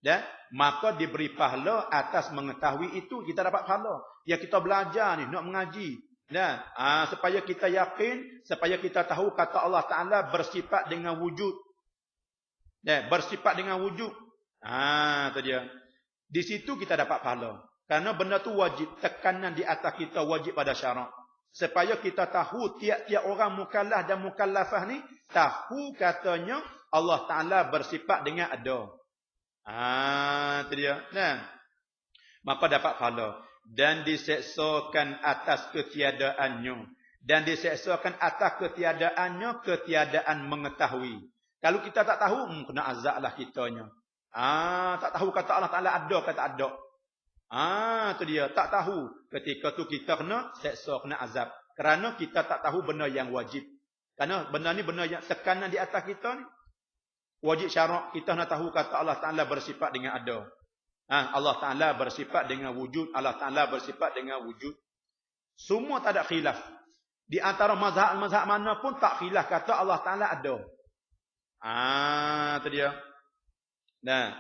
[SPEAKER 1] Dan maka diberi pahala atas mengetahui itu, kita dapat pahala. Yang kita belajar ni, nak mengaji. Dan supaya kita yakin, supaya kita tahu kata Allah Ta'ala bersifat dengan wujud. Bersifat dengan wujud. Itu dia. Di situ kita dapat pahala. Karena benda tu wajib. Tekanan di atas kita wajib pada syarak. Supaya kita tahu tiap-tiap orang mukallaf dan mukallafah ni. Tahu katanya Allah Ta'ala bersifat dengan ada. Itu dia. Maka dapat pahala. Dan diseksakan atas ketiadaannya. Dan diseksakan atas ketiadaannya, ketiadaan mengetahui. Kalau kita tak tahu, kena azab lah kitanya. Tak tahu kata Allah Ta'ala ada ke tak ada. Itu dia. Tak tahu. Ketika tu kita kena seksa, kena azab. Kerana kita tak tahu benda yang wajib. Kerana benda ni benda yang tekanan di atas kita ni. Wajib syarak kita nak tahu kata Allah Taala bersifat dengan ada. Allah Taala bersifat dengan wujud, Allah Taala bersifat dengan wujud. Semua tak ada khilaf. Di antara mazhab-mazhab mana pun tak khilaf kata Allah Taala ada. Tu dia. Nah,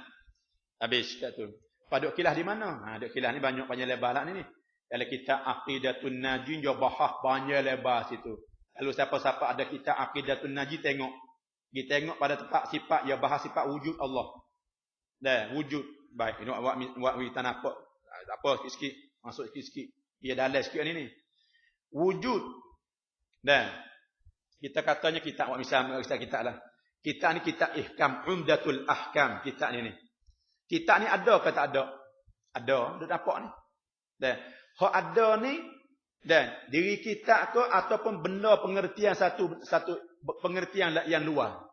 [SPEAKER 1] habis kat tu. Paduk khilaf di mana? Duk khilaf ni banyak panjang lebar lah ni. Kalau kita Aqidatun Najin dia bahas panjang lebar situ. Kalau siapa-siapa ada kita Aqidatun Najin tengok. Kita tengok pada tempat sifat dia bahas sifat wujud Allah. Dah, wujud. Baik, ini buat kita nampak. Tak apa sikit-sikit. Masuk sikit-sikit. Ia dalam sikit ni. Wujud. Dan kita katanya kita buat misal kita lah. Kita ni kita ihkam Umdatul Ahkam kita ni. Kita ni ada ke tak ada? Ada, dah dapat ni. Dan hak ada ni dan diri kita ke ataupun benda pengertian satu pengertian yang luar.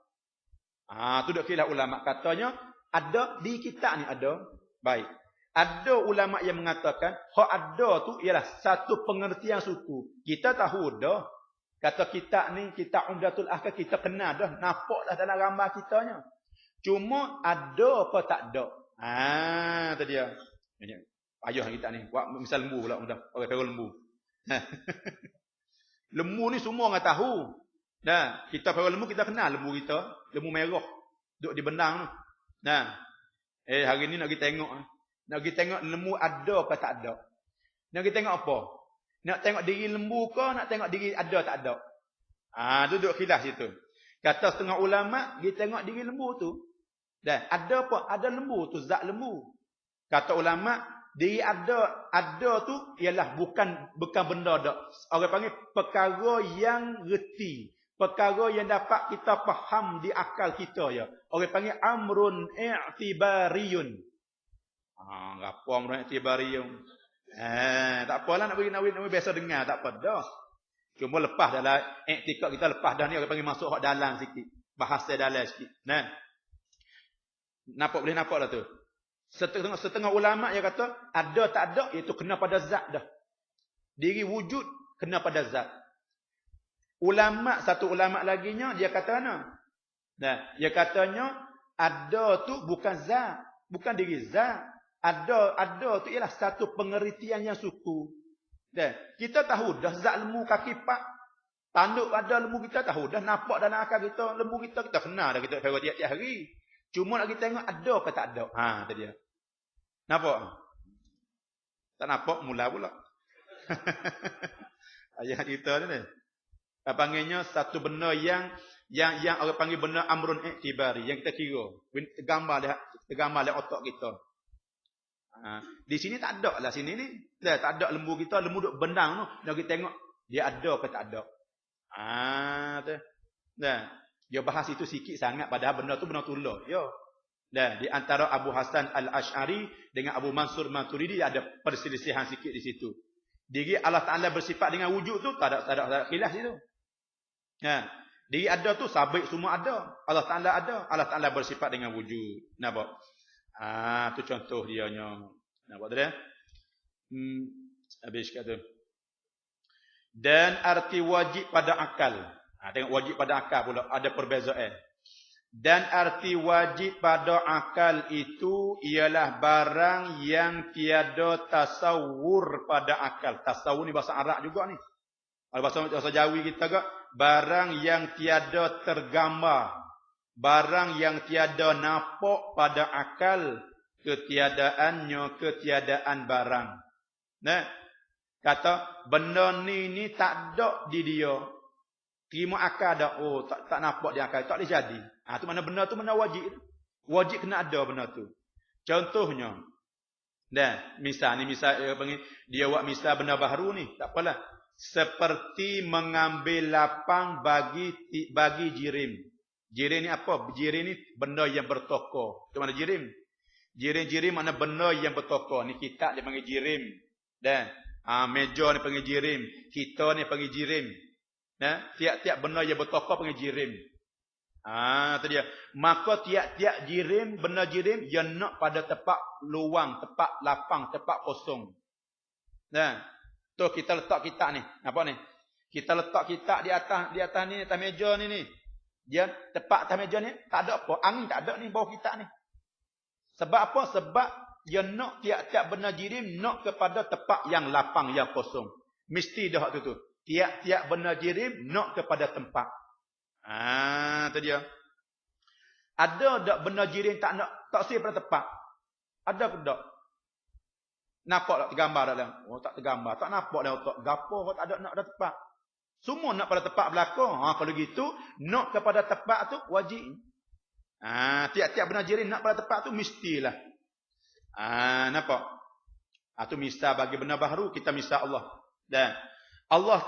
[SPEAKER 1] Tu dak khilaf ulama katanya ada di kita ni ada. Baik. Ada ulama yang mengatakan hak ada tu ialah satu pengertian suku. Kita tahu dah. Kata kita ni, kita Umdatul Ahkam, kita kenal dah. Nampak dah dalam gambar kitanya. Cuma ada apa tak ada. Tu dia. Ayah kita ni. Buat misal lembu pula. Orang kata lembu. Lembu ni semua orang tahu. Nah, kita para lembu, kita kenal lembu kita. Lembu merah. Duduk di benang tu. Nah. Hari ni nak kita tengok. Nak kita tengok lembu ada apa tak ada. Nak kita tengok apa? Nak tengok diri lembu ke, nak tengok diri ada tak ada. Duduk khilaf situ. Kata setengah ulama, kita tengok diri lembu tu. Dan ada apa? Ada lembu tu, zat lembu. Kata ulama, diri ada tu ialah bukan benda dak. Orang panggil perkara yang reti. Perkara yang dapat kita faham di akal kita ya. Orang panggil amrun i'tibariyun. Apa amrun i'tibariyun? Tak apalah nak bagi biasa dengar, tak apa dah. Cuma lepas dalam iktikad kita lepas dah ni orang panggil masuk hak dalam sikit. Bahasa dalam sikit. Nah. Boleh nampak lah tu. Setengah ulama yang kata ada tak ada iaitu kena pada zat dah. Diri wujud kena pada zat. Satu ulama laginya dia kata mana? Nah, dia katanya ada tu bukan zat, bukan diri zat. Ada tu ialah satu pengertian yang suku. Dan kita tahu dah zat lembu kaki pak. Tanduk pada lembu kita tahu dah nampak dalam akal kita lembu kita kenal dah kita ferot tiap-tiap hari. Cuma nak kita tengok ada ke tak ada. Tu dia. Nampak? Tak nampak mula pula. Ayat kita ni. Panggilnya satu benda yang orang panggil benda amrun i'tibari yang kita kira. Tergambar dalam otak kita. Di sini tak ada lah sini ni. Tak ada lembu kita, lembu duk bendang tu. Nak kita tengok dia ada ke tak ada. Tu. Dia bahas itu sikit sangat padahal benda tu lah. Ya. Di antara Abu Hasan Al-Asy'ari dengan Abu Mansur Maturidi ada perselisihan sikit di situ. Diri Allah Taala bersifat dengan wujud tu tak ada khilaf situ. Diri ada tu sabit semua ada. Allah Taala ada. Allah Taala bersifat dengan wujud. Nampak? Tu contoh dianya. Nampak tak? Habis kata. Dan arti wajib pada akal. Tengok wajib pada akal pula ada perbezaan. Dan arti wajib pada akal itu ialah barang yang tiada tasawur pada akal. Tasawur ni bahasa Arab juga ni. Bahasa Jawi kita ke barang yang tiada tergambar. Barang yang tiada nampak pada akal, ketiadaannya ketiadaan barang. Nah, kata benda ni tak ada di dia. Terima akal dah. Tak nampak di akal, tak boleh jadi. Tu mana benda tu mana wajib. Wajib kena ada benda tu. Contohnya, misal dia buat misal benda baru ni, tak apalah. Seperti mengambil lapang bagi jirim. Jirim ni apa? Jirim ni benda yang bertokor. Itu mana jirim? Jirim mana benda yang bertokor. Ni kitab dia panggil jirim. Meja ni panggil jirim. Kita ni panggil jirim. Tiap-tiap benda yang bertokor panggil jirim. Itu dia. Maka tiap-tiap jirim, benda jirim, dia nak pada tempat luang, tempat lapang, tempat kosong. Tu kita letak kitab ni. Nampak ni? Kita letak kitab di atas ni, atas meja ni. Dia tepat atas meja ni, tak ada apa. Angin tak ada ni bawah kita ni. Sebab apa? Sebab dia nak tiap-tiap benda jirim nak kepada tempat yang lapang, yang kosong. Mesti dah tu tu. Tiap-tiap benda jirim nak kepada tempat. Tu dia. Ada tak benda jirim tak nak, tak sih pada tempat? Ada ke tak? Nampak tak tergambar tak dalam? Oh tak tergambar. Tak nampak dah otak. Gapo tak ada nak ada tempat. Semua nak pada tempat belakang. Kalau gitu, nak kepada tempat tu wajib. Tiap-tiap benda jirim nak pada tempat tu mestilah. Nampak? Itu misal bagi benda baharu, kita misal Allah. Dan Allah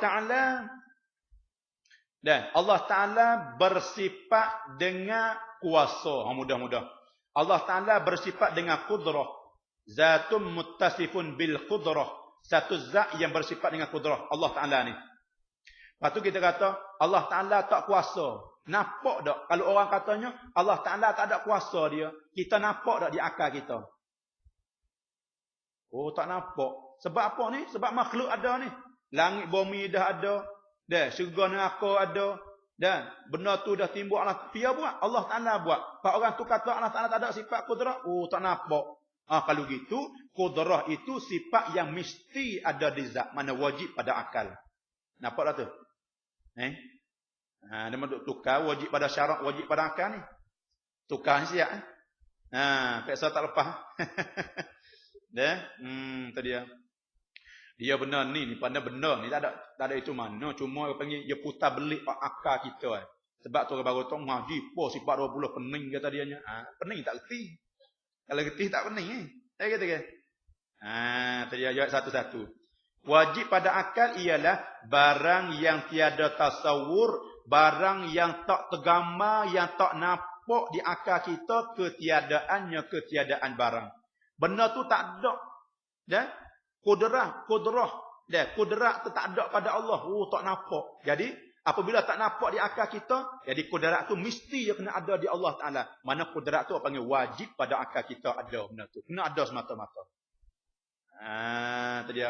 [SPEAKER 1] Ta'ala bersifat dengan kuasa. Mudah-mudah. Allah Ta'ala bersifat dengan kudrah. Zatun muttasifun bil kudrah. Satu zat yang bersifat dengan kudrah. Allah Ta'ala ni. Lepas tu kita kata, Allah Ta'ala tak kuasa. Nampak tak? Kalau orang katanya, Allah Ta'ala tak ada kuasa dia. Kita nampak tak di akal kita? Oh, tak nampak. Sebab apa ni? Sebab makhluk ada ni. Langit bumi dah ada. Syurga neraka ada. Dan benda tu dah timbul Allah. Dia buat. Allah Ta'ala buat. Pak orang tu kata Allah Ta'ala tak ada sifat kudrah. Oh, tak nampak. Kalau gitu, kudrah itu sifat yang mesti ada di zat. Mana wajib pada akal. Nampak tak tu? Dia mahu tukar wajib pada syarat, wajib pada akal ni. Tukar ni siap. Peksa tak lepas. Tu dia. Dia benar ni pandai benar ni tak ada itu mana. Cuma dia panggil dia putar belik akal kita. Sebab tu orang baru tahu ngaji po sifat 20 pening kata dianya. Pening tak reti. Kalau reti tak pening Saya kata ke? Tadi jawab satu-satu. Wajib pada akal ialah barang yang tiada tasawur, barang yang tak tergambar, yang tak nampak di akal kita ketiadaannya, ketiadaan barang. Benda tu tak ada. Kudrah. Kudrah tu tak ada pada Allah. Tak nampak. Jadi, apabila tak nampak di akal kita, jadi kudrah tu mesti dia kena ada di Allah Ta'ala. Mana kudrah tu panggil wajib pada akal kita ada benda tu. Kena ada semata-mata. Tadi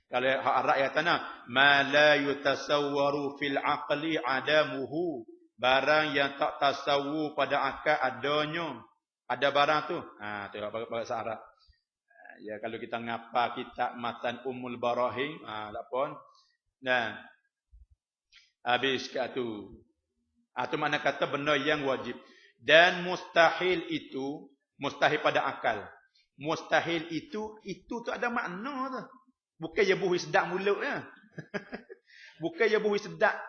[SPEAKER 1] kalau rakyat tanah, ma la yutasawwaru fil aqli adamuhu. Barang yang tak tasawur pada akal adanya. Ada barang tu. Tu bahasa Arab. Ya kalau kita ngapa kitab Matan Ummul Barahim, lapon. Habis kat tu. Tu makna kata benda yang wajib. Dan mustahil itu mustahil pada akal. Mustahil itu tu ada makna tu. Bukan je buih sedap mulut ya. Bukan je buih sedap.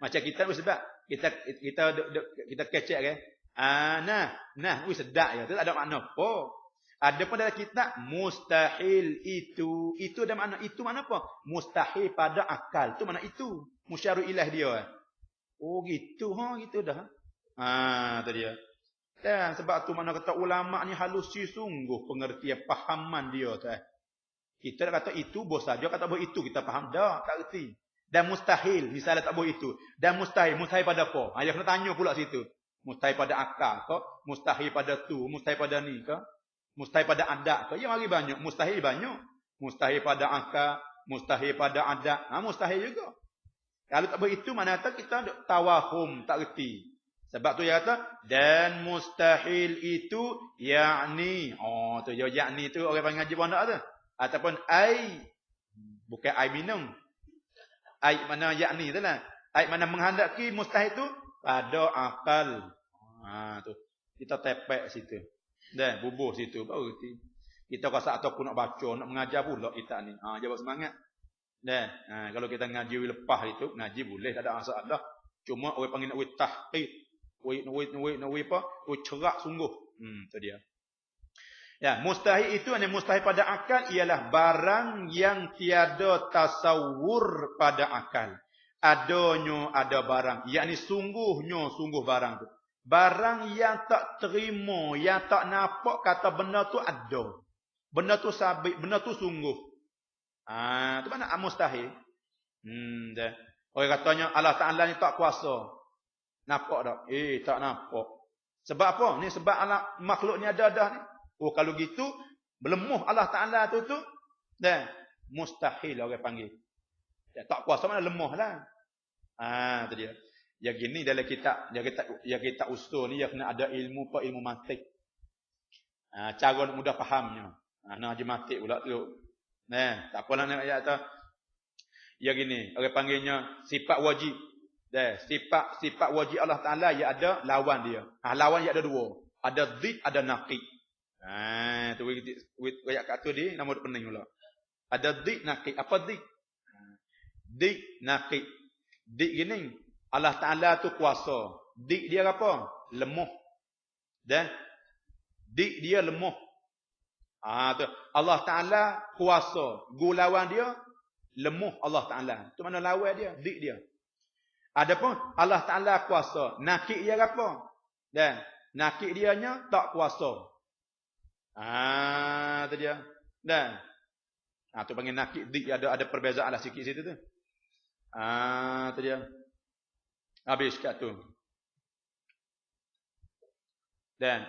[SPEAKER 1] Macam kita buih sedap. Kita kecek ke. Buih sedap ya. Tu tak ada makna apa. Ada pun dalam kitab mustahil itu ada makna. Itu makna apa? Mustahil pada akal. Tu makna itu. Musyaru ilah dia. Oh gitu gitu dah. Tu dia. Dan sebab tu makna kata ulama ni halusi sungguh pengertian pahaman dia tu. Kita kata itu bos saja, kata bos itu kita faham dah, tak reti. Dan mustahil, misalnya tak bos itu. Dan mustahil pada apa? Dia kena tanya pula situ. Mustahil pada akal ke? Mustahil pada tu, mustahil pada ni ke? Mustahil pada adat ke? Ya mari banyak, mustahil banyak. Mustahil pada akal, mustahil pada adat. Mustahil juga. Kalau tak bos itu mana kata kita tawahum, tak reti. Sebab tu dia kata dan mustahil itu yakni. Tu yakni tu orang panggil ngaji pondok tu. Ataupun bukan ai minum. Ai mana yakni tu lah. Ai mana menghendaki mustahil tu pada akal. Tu. Kita tepek situ. Dan bubuh situ baru reti. Kita rasa ataupun nak baca, nak mengajar pula kita ni. Jawab semangat. Dan kalau kita ngaji lepas itu, ngaji boleh tak ada masalah. Cuma orang panggil nak tahqiq. Apa? Cerak sungguh. Tu dia. Ya, mustahil itu yang mustahil pada akal ialah barang yang tiada tasawur pada akal. Adanya ada barang, yakni sungguh barang tu. Barang yang tak terima, yang tak nampak kata benda tu ada. Benda tu sabit, benda tu sungguh. Tu mana mustahil? Dah. Orang katanya Allah Ta'ala ni tak kuasa. Nampak tak? Tak nampak. Sebab apa? Ni sebab Allah makhluk ni ada dah ni. Kalau gitu, belemuh Allah Ta'ala tu. Dan mustahil orang panggil. Tak kuasa mana lemah lah. Itu dia. Ya gini dalam kitab, ya kita usul ni ya kena ada ilmu ilmu mantik. Cara nak mudah fahamnya. Nak jematik pula tu. Nah, tak apalah nak ayat tu. Ya gini, orang panggilnya sifat wajib. Sifat wajib Allah Taala ya ada lawan dia. Lawan dia ada dua. Ada zid, ada naqid. Tu ayat kat tu dia nama pening pula. Ada zid, naqid. Apa zid? Zid, naqid. Zid gini, Allah Taala tu kuasa. Zid dia apa? Lemah. Dan zid dia lemah. Tu Allah Taala kuasa. Gulawan dia lemah Allah Taala. Tu mana lawan dia? Zid dia. Adapun Allah Taala kuasa. Naqid dia apa? Dan naqid dianya tak kuasa. Tu dia. Dan tu panggil naqid zid, ada perbezaan lah sikit situ tu. Tu dia. Habis kat tu. Dan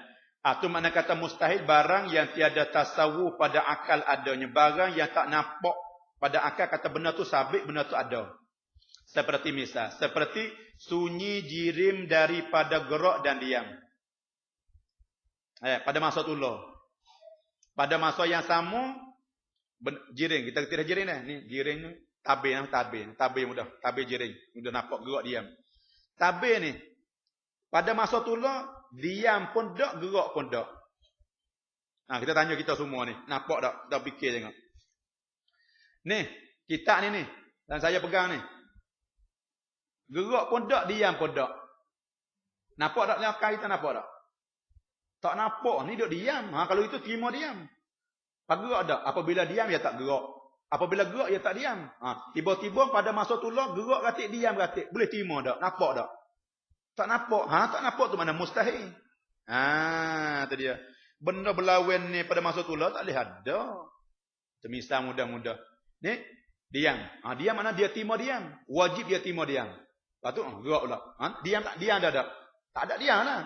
[SPEAKER 1] tu makna kata mustahil barang yang tiada tasawuf pada akal adanya, barang yang tak nampak pada akal kata benda tu sabit, benda tu ada. Seperti misal, seperti sunyi jirim daripada gerak dan diam. Pada masa tulah. Pada masa yang sama jiring, kita tidak jiring ni jiring ni tabir mudah, tabir jiring, mudah nampak gerak diam. Tabir ni pada masa tulah diam pun dak, gerak pun dak. Kita tanya kita semua ni, nampak tak? Dah fikir tengok. Ni, kitab ni dan saya pegang ni. Gerak pun dak, diam pun dak. Nampak tak nyakar kita nampak tak? Tak nampak, ni duk diam. Kalau itu terima diam. Pak gerak dak? Apabila diam dia tak gerak. Apabila gerak dia tak diam. Tiba-tiba pada masa tulah gerak katik, diam katik. Boleh terima tak? Nampak tak? Tak nampak. Tak nampak tu mana mustahil. Tu dia. Benda berlawan ni pada masa tulah tak boleh ada. Semisal mudah-mudah. Ni diam. Diam mana dia terima diam. Wajib dia terima diam. Lepas tu gerak pula. Diam tak? Diam dah tak? Tak ada diam lah.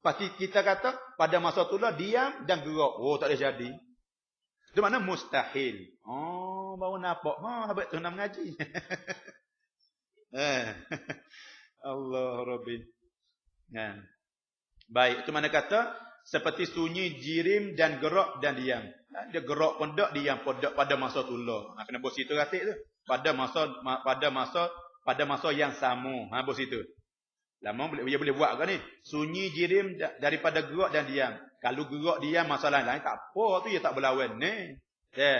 [SPEAKER 1] Pasti kita kata pada masa tulah diam dan gerak. Tak boleh jadi. Itu mana mustahil. Baru nampak. Habis tu nak mengaji. Allah Rabbi. Baik, itu mana kata seperti sunyi jirim dan gerak dan diam. Dia gerak pun tak, diam pun tak pada masa tulah. Kena bos situ katik tu. Pada masa yang sama. Bos situ. Lama dia boleh buat ke ni? Sunyi jirim daripada gerak dan diam. Kalau gerak diam masalah lain tak apa tu, dia tak berlawan ni.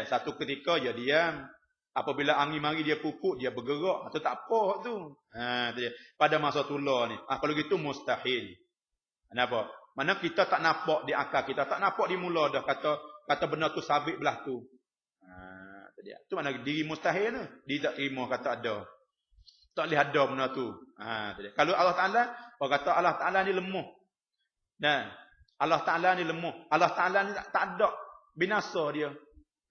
[SPEAKER 1] Satu ketika dia diam. Apabila angin mari dia pupuk, dia bergerak. Itu tak apa tu. Pada masa tulah ni. Kalau gitu mustahil. Kenapa? Mana kita tak nampak di akal kita, tak nampak di mula dah kata benda tu sabit belah tu. Itu mana diri mustahil tu. Dia tak terima kata ada. Tak boleh ada benda tu. Kalau Allah Ta'ala, orang kata Allah Ta'ala ni lemah. Allah Ta'ala ni lemah. Allah Ta'ala ni tak ada. Binasa dia.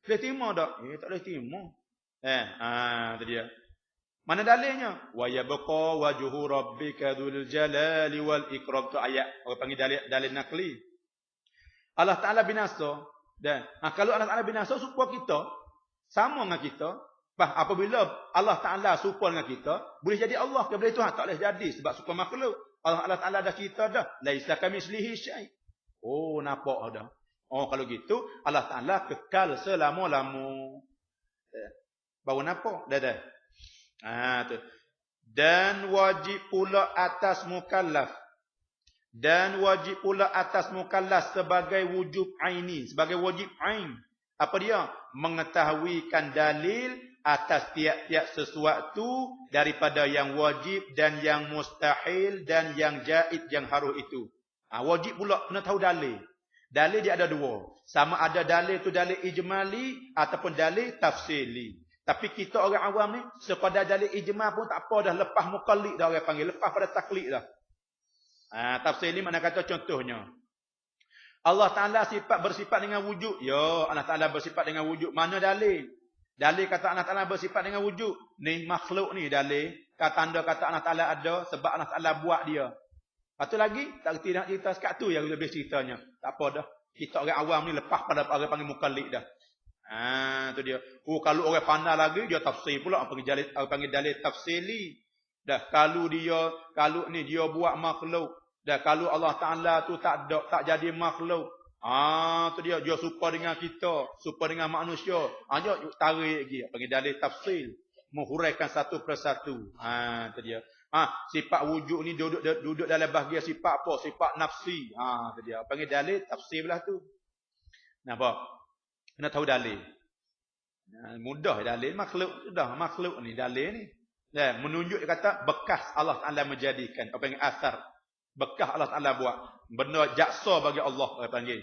[SPEAKER 1] Boleh terima tak? Tak boleh terima. Itu dia. Mana dalilnya? Wa yabqa wajhu rabbika dzul jalali wal ikram. Tu ayat. Orang panggil dalil nakli. Allah Ta'ala binasa. Kalau Allah Ta'ala binasa, supaya kita sama dengan kita. Apabila Allah Ta'ala serupa dengan kita, boleh jadi Allah ke boleh Tuhan? Tak boleh jadi sebab serupa makhluk. Allah Ta'ala dah cerita dah. Laisa kamitslihi syai'. Nampak dah. Kalau gitu, Allah Ta'ala kekal selama-lama. Baru nampak. Dah. Tu. Dan wajib pula atas mukallaf. Dan wajib pula atas mukallaf sebagai wujub aini. Sebagai wajib ain. Apa dia? Mengetahuikan dalil atas tiap-tiap sesuatu daripada yang wajib dan yang mustahil dan yang jaid yang harus itu. Wajib pula kena tahu dalil. Dalil dia ada dua. Sama ada dalil tu dalil ijmali ataupun dalil tafsili. Tapi kita orang awam ni sekadar dalil ijmal pun tak apa dah, lepas muqallid dah orang panggil, lepas pada taklid dah. Tafsili mana kata contohnya. Allah Ta'ala bersifat dengan wujud. Allah Ta'ala bersifat dengan wujud. Mana dalil? Dalil kata Allah Ta'ala bersifat dengan wujud. Ni makhluk ni dalil. Tanda kata Allah Ta'ala ada sebab Allah Ta'ala buat dia. Lepas tu lagi, tak kerti nak cerita sekat tu yang lebih ceritanya. Tak apa dah. Kita orang awam ni lepas pada orang panggil mukallid dah. Tu dia. Kalau orang pandai lagi, dia tafsir pula. Orang panggil dalil tafsili. Dah kalau ni dia buat makhluk. Dah kalau Allah Taala tu tak jadi makhluk. Tu dia suka dengan kita, suka dengan manusia. Dia tarik lagi panggil dalil tafsil, menghuraikan satu persatu. Tu dia. Sifat wujud ni duduk dalam bahagian sifat apa? Sifat nafsi. Tu dia. Panggil dalil tafsir belah tu. Nampak? Kena tahu dalil. Mudah dalil makhluk sudah makhluk ni dalil ni. Menunjuk kata bekas Allah Taala menjadikan apa yang asar. Bekas Allah Taala buat benda jaksa bagi Allah panggil.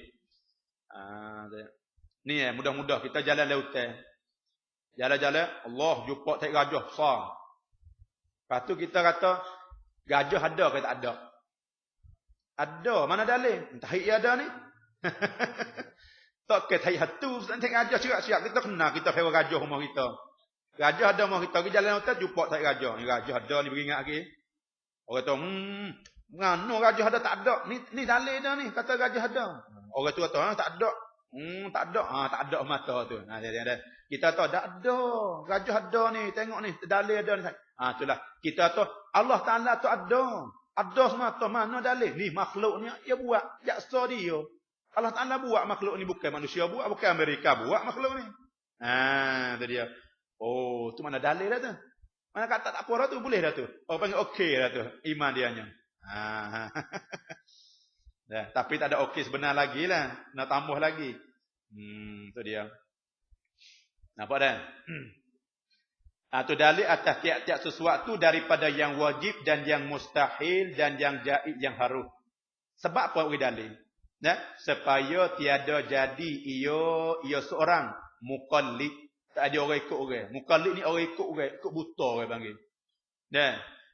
[SPEAKER 1] Ni mudah-mudah kita jalan lautan. Jalan-jalan Allah jumpa tak gajah besar. Lepas tu kita kata gajah ada ke tak ada? Ada, mana dalil? Entah ada ni. Tak kata hatu nanti gajah siap-siap kita kena kita hewan gajah rumah kita. Gajah ada rumah kita pergi jalan lautan jumpa tak gajah. Ni gajah ada ni beringat lagi. Orang kata ngano gajah ada tak ada. Ni dalil dah ni kata gajah ada. Orang tu kata tak ada. Tak ada. Tak ada mata tu. Kita tahu tak ada. Gajah ada ni. Tengok ni dalil ada ni. Itulah. Kita tahu Allah Taala tu ada. Ada semata mana dalil. Ni makhluk ni dia buat jaksa dia. Allah Taala buat makhluk ni bukan manusia buat, bukan Amerika buat makhluk ni. Tu dia. Tu mana dalil dah tu? Mana kata tak apa dah tu boleh dah tu. Panggil okey dah tu iman dianya. Tapi tak ada okey sebenar lagi lah. Nak tambah lagi. Tu dia. Nampak dah? Tu dalil atas tiap-tiap sesuatu daripada yang wajib dan yang mustahil dan yang jaiz yang harus. Sebab apa dalil? Supaya tiada jadi ia seorang muqallid. Tak ada orang ikut orang. Muqallid ni orang ikut orang, ikut buta orang panggil.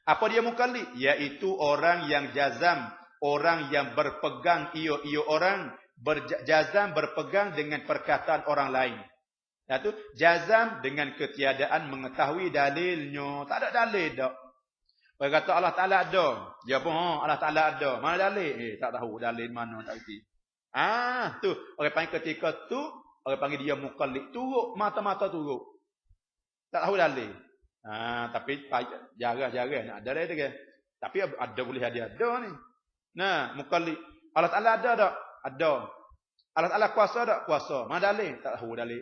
[SPEAKER 1] Apa dia muqallid? Iaitu orang yang jazam, orang yang berpegang ia orang berjazam berpegang dengan perkataan orang lain. Iaitu jazam dengan ketiadaan mengetahui dalilnya. Tak ada dalil dak. Orang kata Allah Taala ada. Dia pun Allah Taala ada. Mana dalil? Tak tahu dalil mana tak reti. Tu orang panggil ketika tu orang panggil dia muqallid, turut mata-mata turut. Tak tahu dalil. Tapi jarang-jarang nak ada dalil ke. Tapi ada boleh ada ni. Muqallid. Allah Taala ada tak? Ada. Allah Taala kuasa tak? Kuasa. Mana dalil? Tak tahu dalil.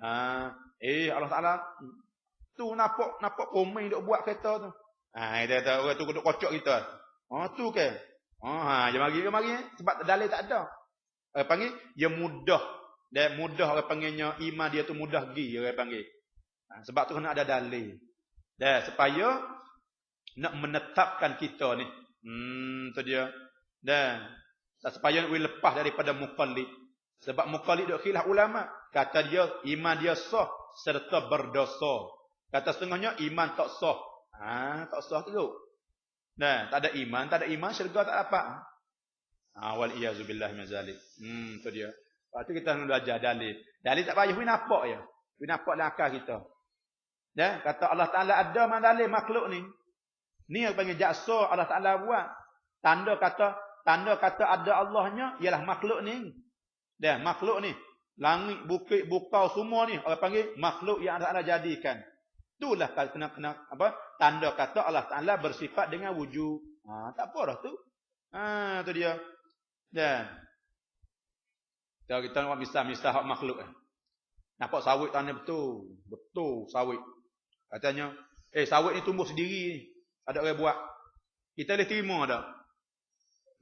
[SPEAKER 1] Allah Taala tu nampak komai duk buat kereta tu. Dia orang tu duk kocok kita. Tu ke? Dia mari sebab dalil tak ada. Orang panggil dia mudah. Dia mudah orang panggilnya iman dia tu mudah gi orang panggil. Sebab tu kena ada dalil. Supaya nak menetapkan kita ni. Tu dia. Supaya nak lepas daripada muqallid. Sebab muqallid duk khilaf ulama. Kata dia iman dia sah serta berdosa. Kata setengahnya iman tak sah. Tak sah teruk. Tak ada iman syurga tak dapat. Wal iyazu billahi min zalik. Tu dia. Lepas tu kita belajar dalil. Dalil tak payah we nampak je. We nampak dalam akal kita. Kata Allah Taala ada mana dalil makhluk ni. Ni yang panggil jaksa Allah Taala buat. Tanda kata ada Allahnya ialah makhluk ni. Makhluk ni. Langit, bukit, bukau semua ni orang panggil makhluk yang Allah Taala jadikan. Itulah kena apa? Tanda kata Allah Taala bersifat dengan wujud. Tak apa dah tu. Tu dia. Kalau kita nak misah hak makhluk nampak sawit tanah betul sawit. Katanya, sawit ni tumbuh sendiri. Ada orang buat. Kita boleh terima tak?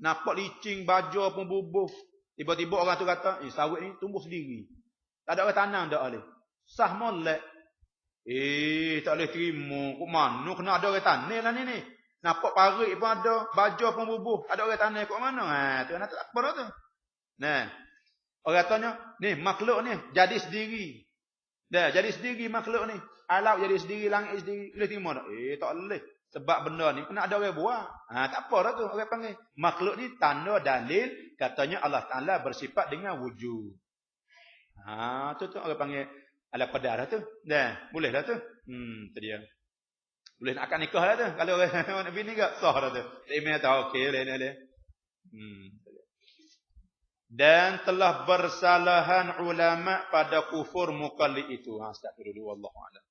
[SPEAKER 1] Nampak licin, baja pun bubuh. Tiba-tiba orang tu kata, sawit ni tumbuh sendiri. Tak ada orang tanam tak boleh. Sah molek. Tak boleh terima. Kok mana kena ada orang tanam lah ni. Nampak parik pun ada, baja pun bubuh. Ada orang tanam kok mana? Tu nak tak apa dah tu. Orang katanya, ni makhluk ni jadi sendiri. Jadi sendiri makhluk ni. Alam jadi sendiri, langit sendiri. Boleh terima tak? Tak boleh. Sebab benda ni kena ada orang buat. Tak apa dah tu. Orang panggil. Makhluk ni tanda dalil. Katanya Allah Ta'ala bersifat dengan wujud. Tu orang panggil. Ala qadar dah tu. Boleh dah tu. Tu dia. Boleh nak akad nikah dah tu. Kalau orang nak bini ke, sah dah tu. Email tahu. Okey, boleh. Dan telah bersalahan ulama pada kufur muqallid itu. Astagfirullah, wallahu a'lam.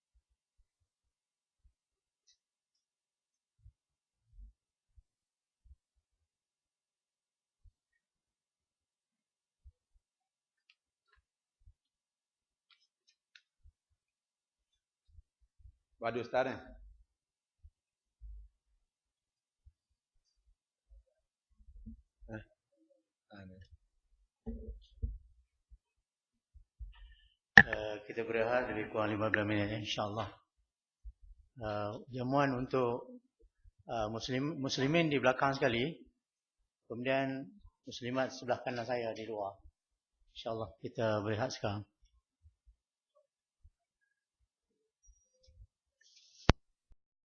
[SPEAKER 1] Pada Ustaz ni.
[SPEAKER 2] Kita berehat lebih kurang 15 minit insyaAllah. Jamuan untuk muslimin di belakang sekali. Kemudian muslimat sebelah kanan saya di luar. InsyaAllah kita berehat sekarang.